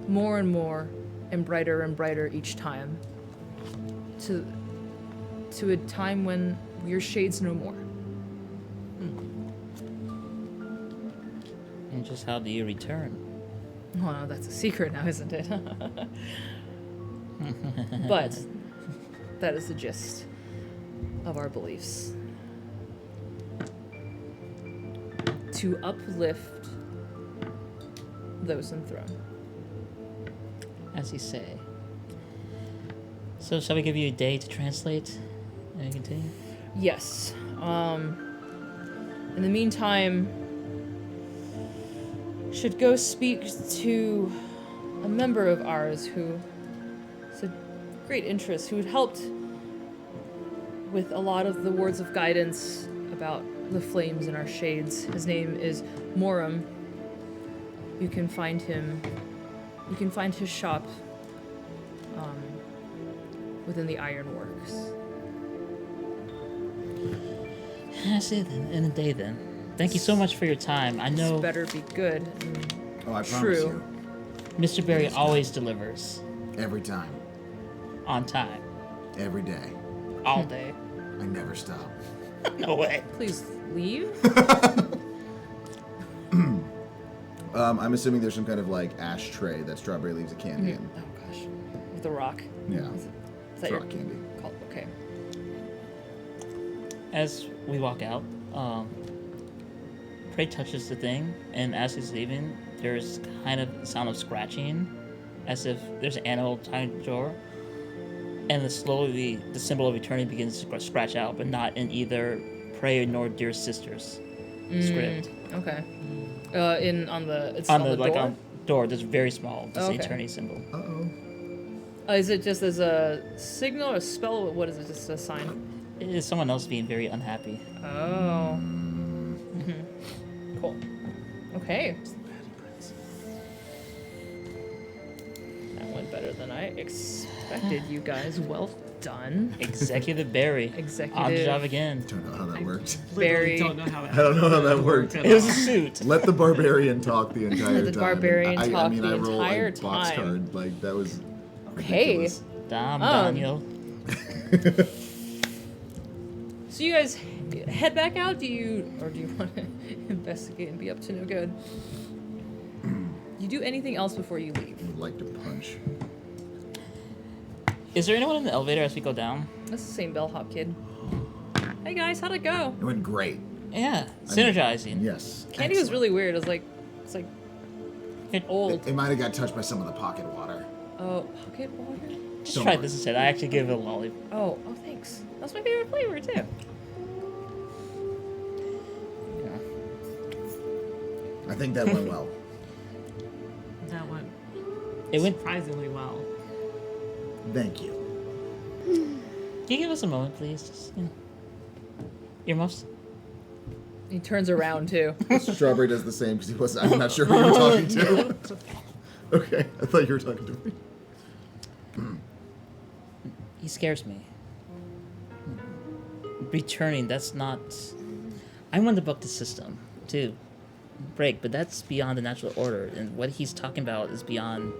more and brighter each time to a time when we're shades no more. And just how do you return? Well, that's a secret now, isn't it? But that is the gist of our beliefs. To uplift those enthroned. As you say. So shall we give you a day to translate and continue? Yes. In the meantime, should go speak to a member of ours who is a great interest, who had helped with a lot of the words of guidance about the flames in our shades. His name is Morum. You can find him. You can find his shop within the Ironworks. I see then. In a day then. Thank you so much for your time. I know This better be good. And Oh, I promise True. Mr. Berry always delivers you. Every time. on time. Every day. All day. I never stop. No way. Please leave. I'm assuming there's some kind of like ashtray that Strawberry leaves a candy in. Oh gosh, with the rock. Yeah. Is It's that your rock candy. call? Okay. As we walk out, Prey touches the thing, and as he's leaving, there's kind of a sound of scratching, as if there's an animal trying to draw. And then slowly, the symbol of eternity begins to scratch out, but not in either Prey nor Dear Sister's script. Okay. It's On on the the like door. on door, there's very small, just the Okay. eternity symbol. Uh-oh. Is it just as a signal or a spell? What is it? Just a sign? It is someone else being very unhappy. Oh. Cool. Okay. That went better than I expected, you guys. Well done. Executive Barry. On the Executive job again. Don't know how that worked. Very- Literally don't know how that I don't know how that worked. It was a suit. Let the barbarian talk the entire The time. barbarian I talk mean, the I roll entire a box time. card. Like, that was Okay. ridiculous. Daniel. So you guys head back out? Do you want to investigate and be up to no good? You do anything else before you leave? I would like to punch. Is there anyone in the elevator as we go down? That's the same bellhop kid. Hey guys, how'd it go? It went great. Yeah, synergizing. Yes. Candy was really weird. It's like old. It might have got touched by some of the pocket water. Oh, pocket water. Just Don't try worry. this instead. I actually give it a lolly. Oh, thanks. That's my favorite flavor too. I think that went well. That went It went. surprisingly well. Thank you. Can you give us a moment, please? Just, earmuffs. He turns around too. Strawberry does the same because he wasn't. I'm not sure who you were talking to. Okay, I thought you were talking to me. He scares me. Returning, that's not. I want to buck the system to break, but that's beyond the natural order, and what he's talking about is beyond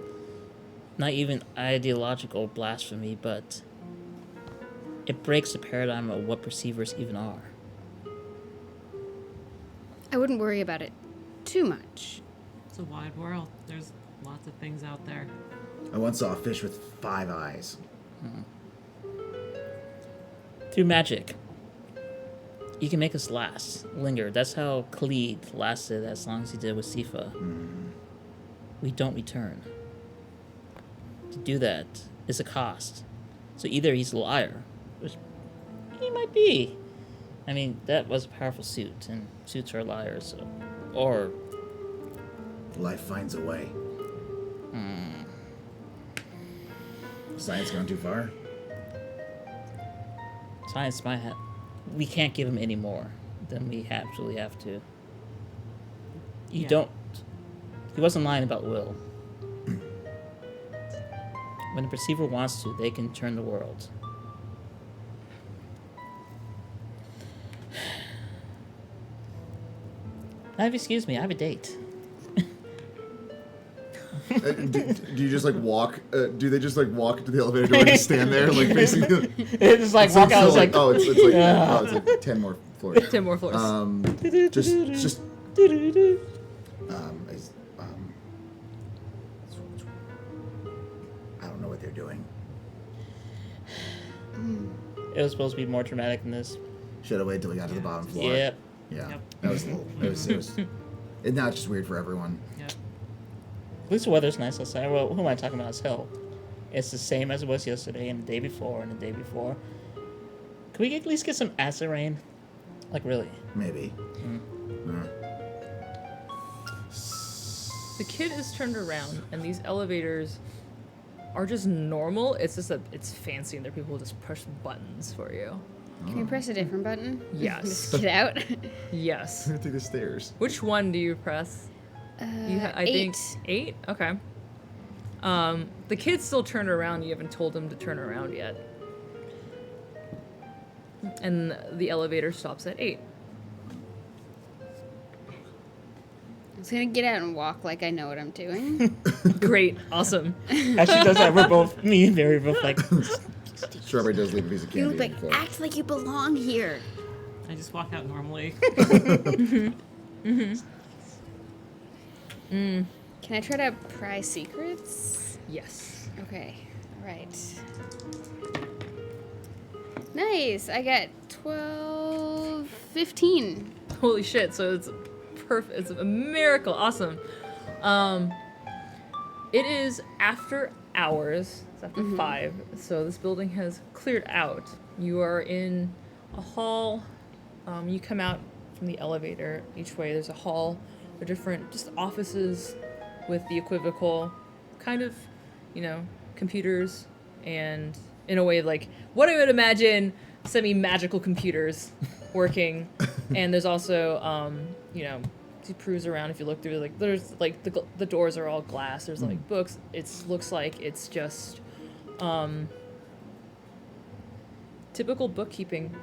not even ideological blasphemy, but it breaks the paradigm of what perceivers even are. I wouldn't worry about it too much. It's a wide world. There's lots of things out there. I once saw a fish with 5 eyes. Through magic, you can make us last, linger. That's how Khalid lasted as long as he did with Sifa. We don't return. To do that is a cost. So either he's a liar, which he might be. I mean, that was a powerful suit, and suits are liars. So, or Life finds a way. Science gone too far? science might have. We can't give him any more than we absolutely have to. You Yeah. don't. He wasn't lying about will. When the perceiver wants to, they can turn the world. Now, excuse me, I have a date. Do you just like walk? Do they just like walk to the elevator door and just stand there, like basically? It's just like walk out. It's like, oh, it's like 10 more floors. 10 more floors. Just I don't know what they're doing. it was supposed to be more dramatic than this. Should have waited till we got to the bottom floor. Yep. Yeah. Yep. That was a little. It was and now it's just weird for everyone. Yep. At least the weather's nice outside. Well, who am I talking about? It's hell. It's the same as it was yesterday and the day before and the day before. Can we at least get some acid rain? Like, really? Maybe. The kid is turned around, and these elevators are just normal. It's just that it's fancy, and there are people who just push buttons for you. Can you press a different button? Yes. Just get out. Yes. take the stairs. Which one do you press? I think 8. Okay. The kid's still turned around. You haven't told him to turn around yet. And the elevator stops at 8. I'm just gonna get out and walk like I know what I'm doing. Great. Awesome. As she does that, we're both, me and Mary, both like, Strawberry does leave a piece of You candy. like on the floor. act like you belong here. I just walk out normally. Can I try to pry secrets? Yes. Okay. All right. Nice. I got 12, 15. Holy shit. So it's perfect. It's a miracle. Awesome. It is after hours. It's after 5. So this building has cleared out. You are in a hall. You come out from the elevator each way. There's a hall of different just offices with the equivocal kind of, computers and in a way like what I would imagine semi-magical computers working. And there's also, to cruise around, if you look through, like, there's like the doors are all glass. There's like books. It looks like it's just typical bookkeeping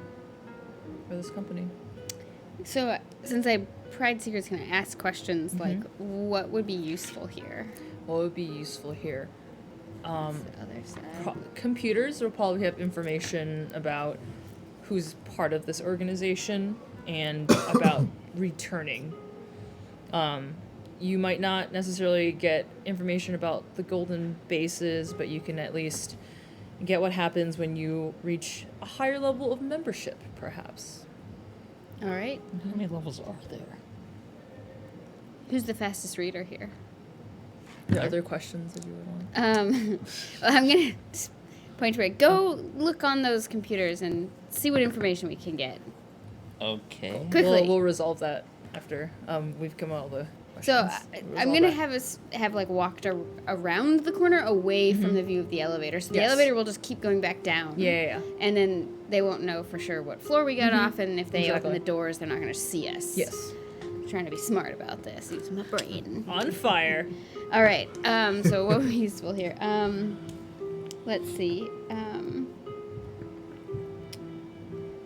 for this company. So, since I pried secrets, can I ask questions like, what would be useful here? What would be useful here? What's the other side? Computers will probably have information about who's part of this organization and about returning. You might not necessarily get information about the golden bases, but you can at least get what happens when you reach a higher level of membership, perhaps. All right. how many levels are there? Who's the fastest reader here? Are there other questions that you would want? Well, I'm gonna just point to it. Go look on those computers and see what information we can get. Okay. Quickly. We'll resolve that after we've come out with the So questions. We'll I'm resolve gonna that. have us have like walked around the corner away from the view of the elevator. So the Yes. elevator will just keep going back down. Yeah. And then they won't know for sure what floor we got off, and if they open Exactly. the doors, they're not gonna see us. Yes. I'm trying to be smart about this. Use my brain. On fire. All right. So what would be useful here? Let's see.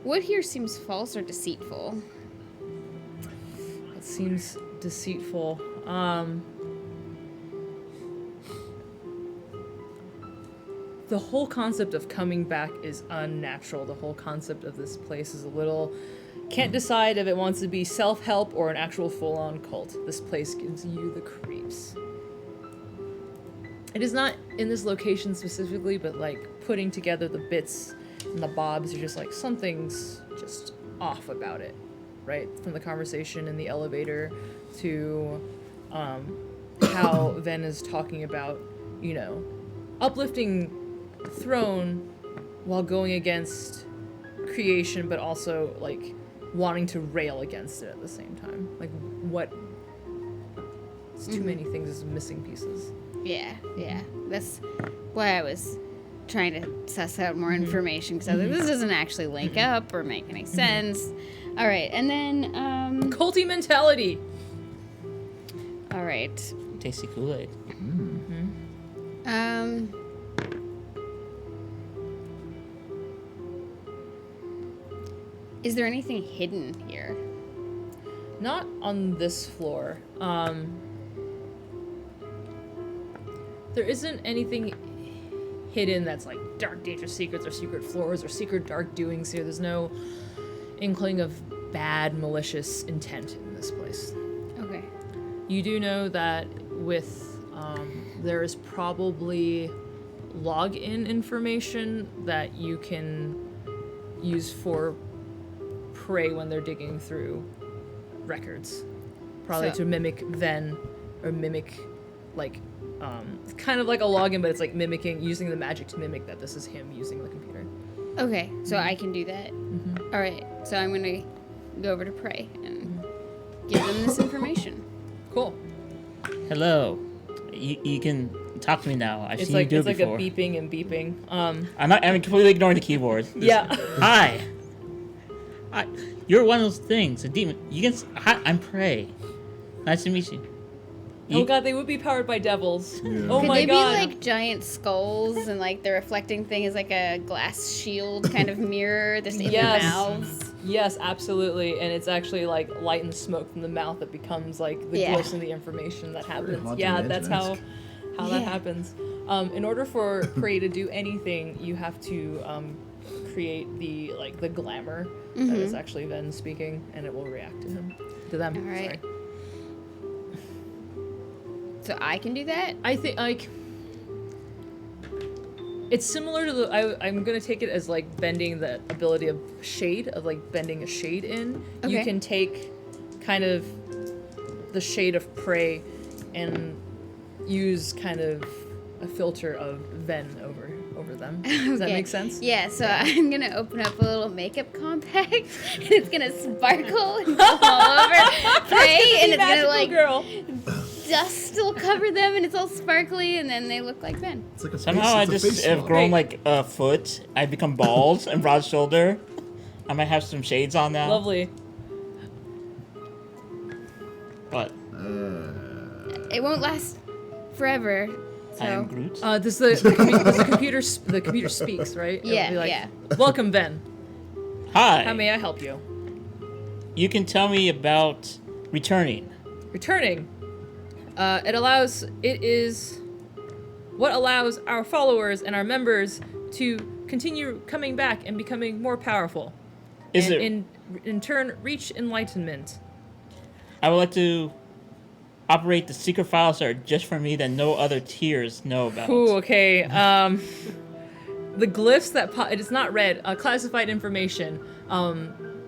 What here seems false or deceitful? It seems deceitful. the whole concept of coming back is unnatural. The whole concept of this place is a little... Can't decide if it wants to be self-help or an actual full-on cult. This place gives you the creeps. It is not in this location specifically, but like putting together the bits and the bobs, you're just like, something's just off about it, right? From the conversation in the elevator to how Ven is talking about, you know, uplifting Throne while going against creation, but also like wanting to rail against it at the same time. Like what? It's too many things as missing pieces. Yeah. That's why I was trying to suss out more information, because I was like, this doesn't actually link up or make any sense. All right, and then Culty mentality. all right. Tasty Kool-Aid. Is there anything hidden here? Not on this floor. There isn't anything hidden that's like dark, dangerous secrets or secret floors or secret dark doings here. There's no inkling of bad, malicious intent in this place. Okay. You do know that with there is probably login information that you can use for prey when they're digging through records. Probably So- to mimic Ven or mimic like kind of like a login, but it's like mimicking, using the magic to mimic that this is him using the computer. Okay, so I can do that. All right, so I'm gonna go over to Prey and give them this information. Cool. Hello. You can talk to me now. I've It's seen like you do it's it like before. a beeping and beeping. I'm completely ignoring the keyboard. Just, Yeah. Hi. Hi. You're one of those things. A demon. You can. Hi. I'm Prey. Nice to meet you. Oh god, they would be powered by devils. Yeah. Oh Could my they god. be like giant skulls and like the reflecting thing is like a glass shield kind of mirror that's in Yes. their mouths? Yes, absolutely. And it's actually like light and smoke from the mouth that becomes like the Yeah. glyphs and the information that happens. Haunted Yeah, that's how Mansion-esque. that Yeah. happens. In order for Prey to do anything, you have to create the glamour that is actually Ven speaking, and it will react to him. To them. All right. Sorry. So I can do that? I think like it's similar to the. I'm gonna take it as like bending the ability of shade, of like bending a shade in. You Okay. can take kind of the shade of Prey and use kind of a filter of Ven over them. Does that Okay. make sense? Yeah, so I'm gonna open up a little makeup compact and it's gonna sparkle and go all over Prey and it's gonna Magical like girl. dust will cover them and it's all sparkly and then they look like Ben. It's like a Somehow face, I it's a just face have swap. grown like a foot. I become bald and broad shoulder. I might have some shades on now. Lovely. But It won't last forever. So I am Groot. Does the computer the computer speaks, right? It'll Yeah, be like, yeah. Welcome, Ben. Hi. How may I help you? You can tell me about returning. Returning. It is what allows our followers and our members to continue coming back and becoming more powerful. Is and it? in turn reach enlightenment. I would like to operate the secret files that are just for me that no other tiers know about. Ooh, okay. The glyphs that it is not read, classified information,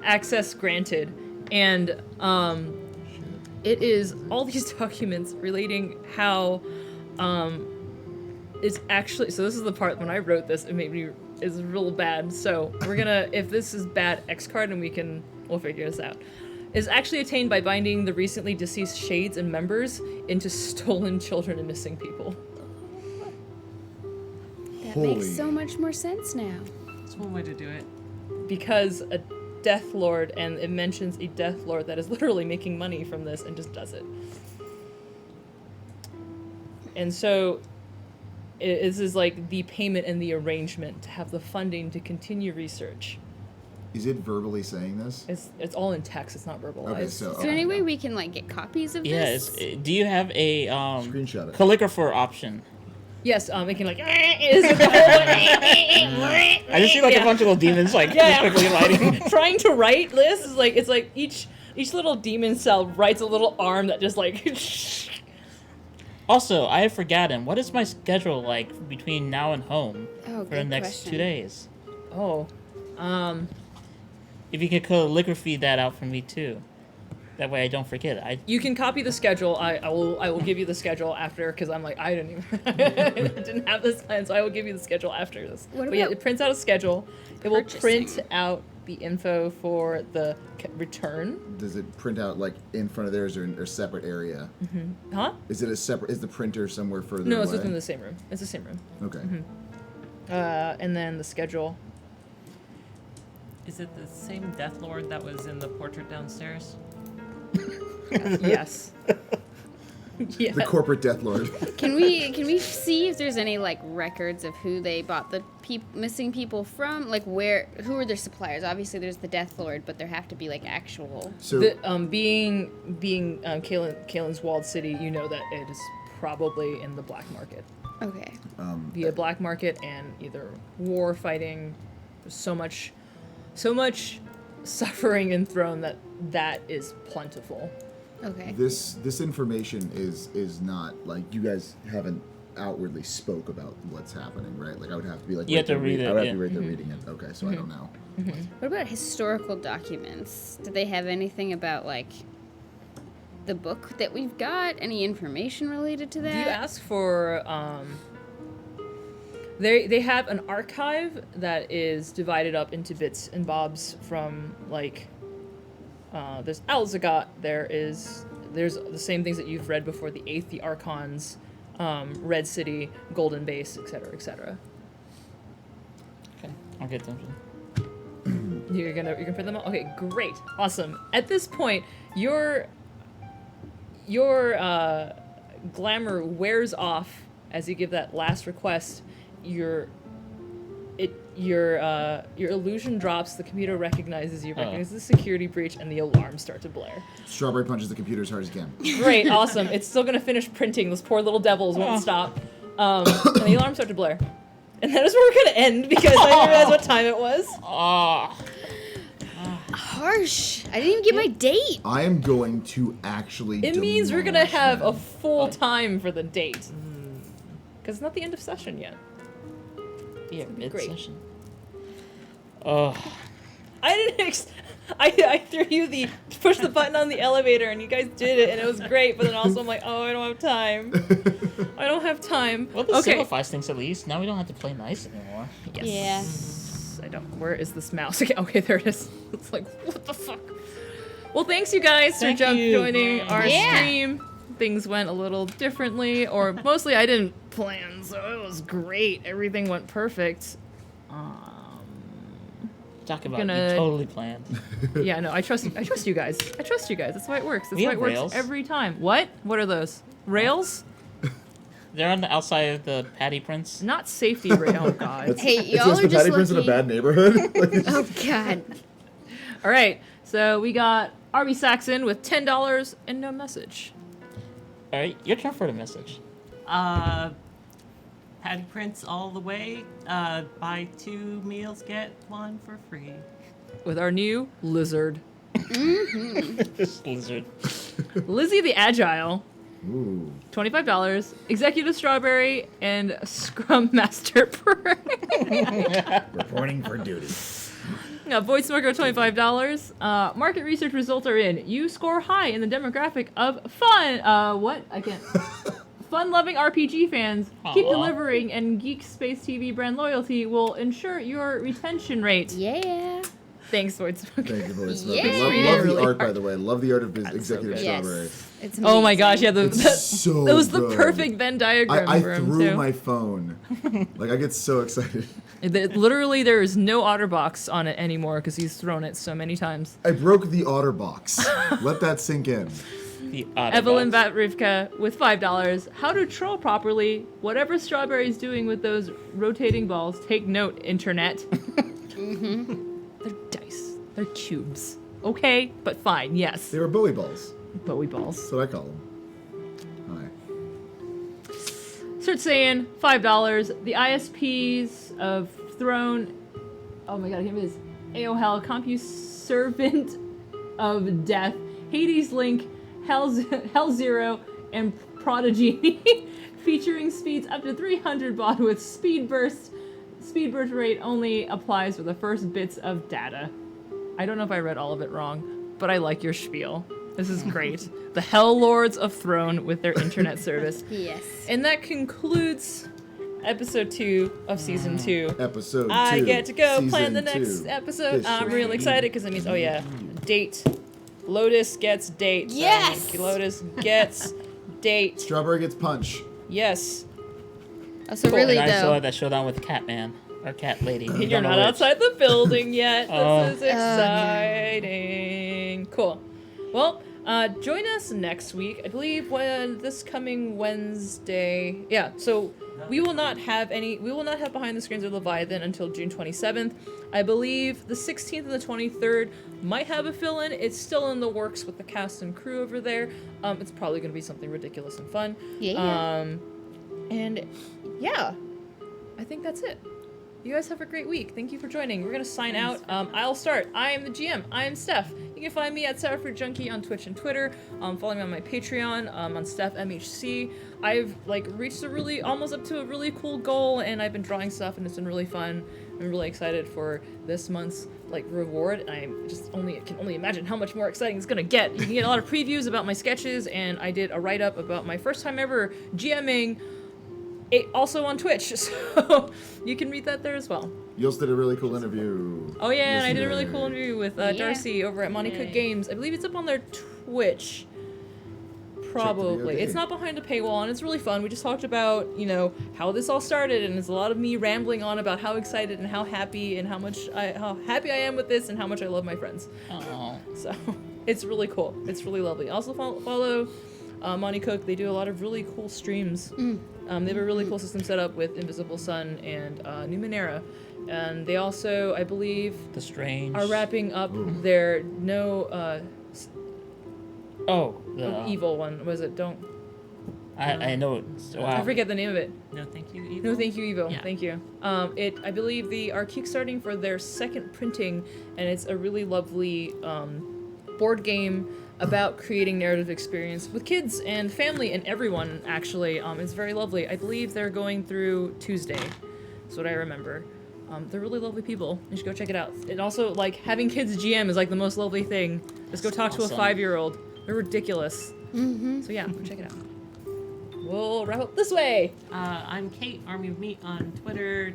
access granted, and it is all these documents relating how it's actually. So this is the part when I wrote this, it made me is real bad. So we're gonna, if this is bad, X card, and we'll figure this out. Is actually attained by binding the recently deceased shades and members into stolen children and missing people. that Holy. makes so much more sense now. That's one way to do it. Because a Death Lord, and it mentions a Death Lord that is literally making money from this and just does it. And so this is like the payment and the arrangement to have the funding to continue research. Is it verbally saying this? It's all in text, it's not verbalized. Okay, so- Is there any way we can like get copies of Yes. this? Do you have a Screenshot it. calligrapher option? Yes, making like is with the whole I just see like a bunch of little demons like Yeah. just quickly lighting. trying to write this is like it's like each little demon cell writes a little arm that just like Also, I have forgotten, what is my schedule like between now and home Oh, for the good next question. 2 days? oh If you could calligraphy that out for me too. That way I don't forget. you can copy the schedule. I will give you the schedule after because I'm like I didn't even didn't have this plan, so I will give you the schedule after this. What But yeah, about it prints out a schedule. It will print purchasing? out the info for the return. Does it print out like in front of theirs or in a separate area? Huh? Is it a separate? Is the printer somewhere further No, away? it's within the same room. It's the same room. Okay. And then the schedule. Is it the same Death Lord that was in the portrait downstairs? Yes. Yeah. The corporate death lord. Can we see if there's any like records of who they bought the missing people from? Like who are their suppliers? Obviously, there's the Death Lord, but there have to be like actual. So Being Kalen's walled city, you know that it is probably in the black market. Okay. Via black market and either war fighting. There's so much suffering in Throne that is plentiful. Okay. this information is not like you guys haven't outwardly spoke about what's happening, right? Like I would have to be like You have to there read it, I would have yeah. to be right there reading it. Okay, so I don't know. What about historical documents? Do they have anything about like the book that we've got? Any information related to that? Do you ask for they have an archive that is divided up into bits and bobs from like there's Alzagot, there's the same things that you've read before, the Eighth, the Archons, Red City, Golden Base, etc., etc. Okay, I'll get them. You're gonna print them all? Okay, great. Awesome. At this point, your glamour wears off as you give that last request. Your illusion drops, the computer recognizes you, recognizes the security breach, and the alarms start to blare. Strawberry punches the computer as hard as he can. Great, awesome. It's still gonna finish printing. Those poor little devils won't stop. And the alarms start to blare. And that is where we're gonna end because I didn't realize what time it was. Harsh. I didn't even get my date. I am going to actually. It means we're gonna demolish have a them. full time for the date. Because it's not the end of session yet. Yeah, be great. mid-session. Oh, I didn't. I threw you the push the button on the elevator and you guys did it and it was great. But then also I'm like, oh, I don't have time. I don't have time. well, this Okay. simplifies things at least. Now we don't have to play nice anymore. Yes. I don't. Where is this mouse? Okay, there it is. It's like what the fuck. Well, thanks you guys Thank for you. joining our Yeah. stream. Things went a little differently, or mostly I didn't plan, so it was great. Everything went perfect. Talk about Gonna- you totally planned. Yeah, no, I trust you guys. I trust you guys. That's why it works. That's We why have it works rails. every time. What? What are those? Rails? They're on the outside of the Patty Prince. Not safety rail. Oh god. Hey, It's y'all just are the just Patty Prince in a lucky. bad neighborhood. Like, Oh God. All right. So we got Arby Saxon with $10 and no message. All right, your turn for the message. Patty Prince all the way. Buy 2 meals, get 1 for free. With our new lizard, This lizard. Lizzie the Agile. ooh. $25. Executive Strawberry and Scrum Master Parade. Reporting for duty. Void Smoker, $25. Market research results are in. You score high in the demographic of fun. What? I can't. Fun-loving RPG fans. Keep Aw. delivering, and Geek Space TV brand loyalty will ensure your retention rate. Yeah. Thanks, Void Smoker. Thank you for this. Love, Yeah. love the Really art, by hard. the way. Love the art of Executive good. Strawberry. Yes. It's Oh my amazing. gosh, yeah, It's so that was the good. perfect Venn diagram I for him, threw too. my phone. Like, I get so excited. Literally, there is no OtterBox on it anymore because he's thrown it so many times. I broke the otter box. Let that sink in. The Autobots. Evelyn Batrivka with $5. How to troll properly. Whatever Strawberry's doing with those rotating balls, take note, internet. They're dice. They're cubes. Okay, but fine, yes. They were Bowie balls. Bowie balls. That's what I call them. Hi. Start saying $5. The ISPs of Throne. Oh my god, I can't believe this. AOL, CompuServant of Death, Hades Link, Hell Zero, and Prodigy, featuring speeds up to 300 baud with speed burst. Speed burst rate only applies for the first bits of data. I don't know if I read all of it wrong, but I like your spiel. This is great. The Hell Lords of Throne with their internet service. Yes. And that concludes episode 2 of season 2. Episode 2. I get to go season plan the next 2. episode. This I'm should really be excited because it means, oh yeah, date. Lotus gets date. Yes! Lotus gets date. Strawberry gets punch. Yes. Oh, so Cool. really, And I saw though. that showdown with Catman. Or Cat Lady. And you're not outside the building yet. Oh. This is exciting. Cool. Well, join us next week. I believe when this coming Wednesday. Yeah, so we will not have Behind the Screens or Leviathan until June 27th. I believe the 16th and the 23rd might have a fill-in. It's still in the works with the cast and crew over there. It's probably going to be something ridiculous and fun. Yeah. And yeah, I think that's it. You guys have a great week. Thank you for joining. We're going to sign out. I'll start. I am the GM. I am Steph. You can find me at Sourfruit Junkie on Twitch and Twitter. Follow me on my Patreon on Steph MHC. I've reached almost up to a really cool goal, and I've been drawing stuff, and it's been really fun. I'm really excited for this month's reward. I can only imagine how much more exciting it's gonna get. You can get a lot of previews about my sketches, and I did a write-up about my first time ever GMing. Also on Twitch, so you can read that there as well. You also did a really cool interview. Oh yeah, and I did a Listener. really cool interview with Darcy over at Monty Cook Yay. Games. I believe it's up on their Twitch. Probably. video It's day. not behind a paywall, and it's really fun. We just talked about, how this all started, and it's a lot of me rambling on about how excited and how happy and how happy I am with this and how much I love my friends. Oh. So it's really cool. It's really lovely. Also follow Monty Cook. They do a lot of really cool streams. They have a really cool system set up with Invisible Sun and Numenera. And they also, I believe, The Strange. are wrapping up their evil one. Was it? Don't. I know it's. Wow. I forget the name of it. No, thank you. No, thank you, Evo. Yeah. Thank you. I believe they are kickstarting for their second printing, and it's a really lovely board game about creating narrative experience with kids and family and everyone. Actually, it's very lovely. I believe they're going through Tuesday. That's what I remember. They're really lovely people. You should go check it out. And also, having kids GM is the most lovely thing. Just go talk to a Awesome. 5-year-old. They're ridiculous. So yeah, go check it out. We'll wrap up this way. I'm Kate, Army of Meat on Twitter.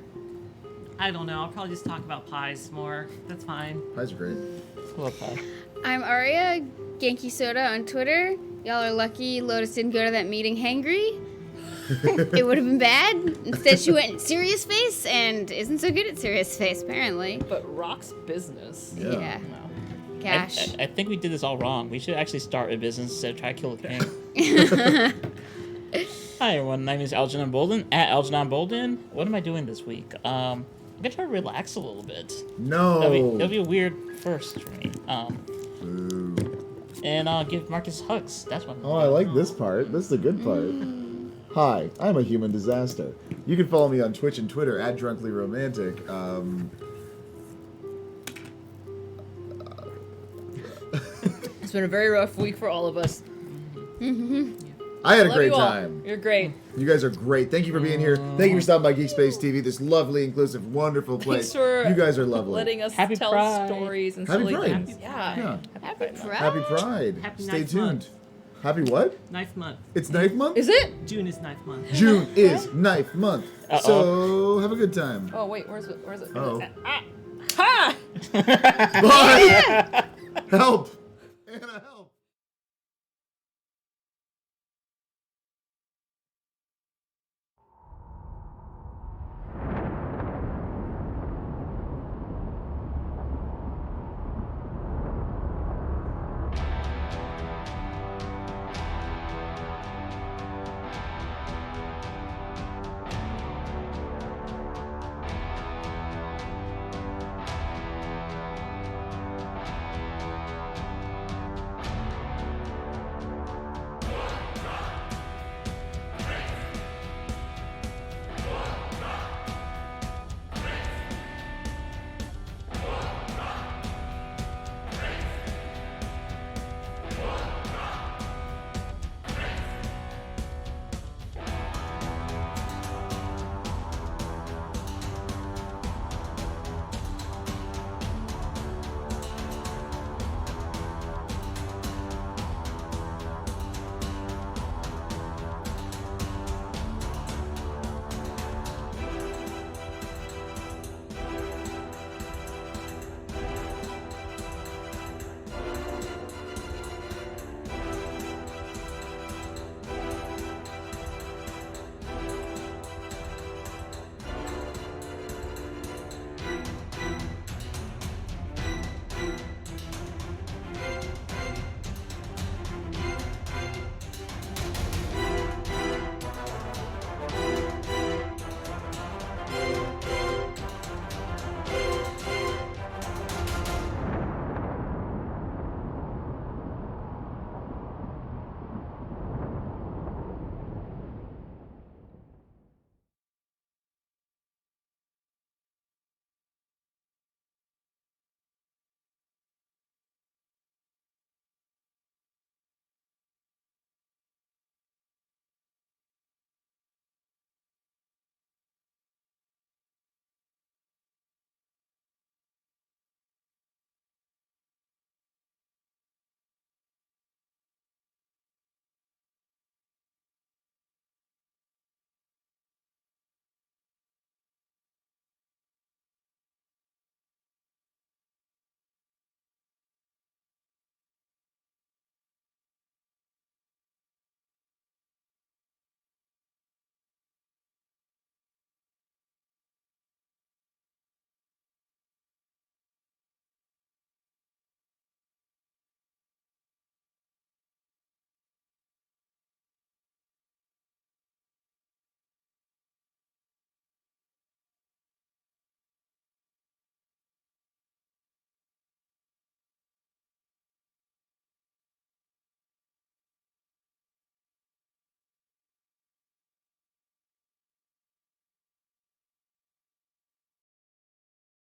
I don't know. I'll probably just talk about pies more. That's fine. Pies are great. Love pie. I'm Aria, Genki Soda on Twitter. Y'all are lucky Lotus didn't go to that meeting hangry. It would have been bad. Instead, she went serious face and isn't so good at serious face, apparently. But Rock's business. Yeah. Wow. Gosh. I think we did this all wrong. We should actually start a business instead of try to kill a king. Hi everyone, my name is Algernon Bolden, at Algernon Bolden. What am I doing this week? I'm gonna try to relax a little bit. No. That'll be a weird first for me. Boo. And I'll give Marcus hugs. That's what I'm Oh, I like this part. This is the good part. Hi, I'm a human disaster. You can follow me on Twitch and Twitter at DrunklyRomantic. It's been a very rough week for all of us. I had a Love great you all. time. You're great. You guys are great. Thank you for being here. Thank you for stopping by Geek Space TV, this lovely, inclusive, wonderful place. Thanks for You guys are lovely. letting us Happy tell Pride. stories and Happy silly Pride. things. Yeah. Yeah. Happy Pride. Happy Pride. Happy Stay Knife tuned. Month. Happy what? Knife month. It's Knife Month? Is it? June is knife month. June is Knife Month. Uh-oh. So, have a good time. Oh wait, where's it? Where's it? Uh-oh. Ah! Ha! Bye! Help! Anna, help!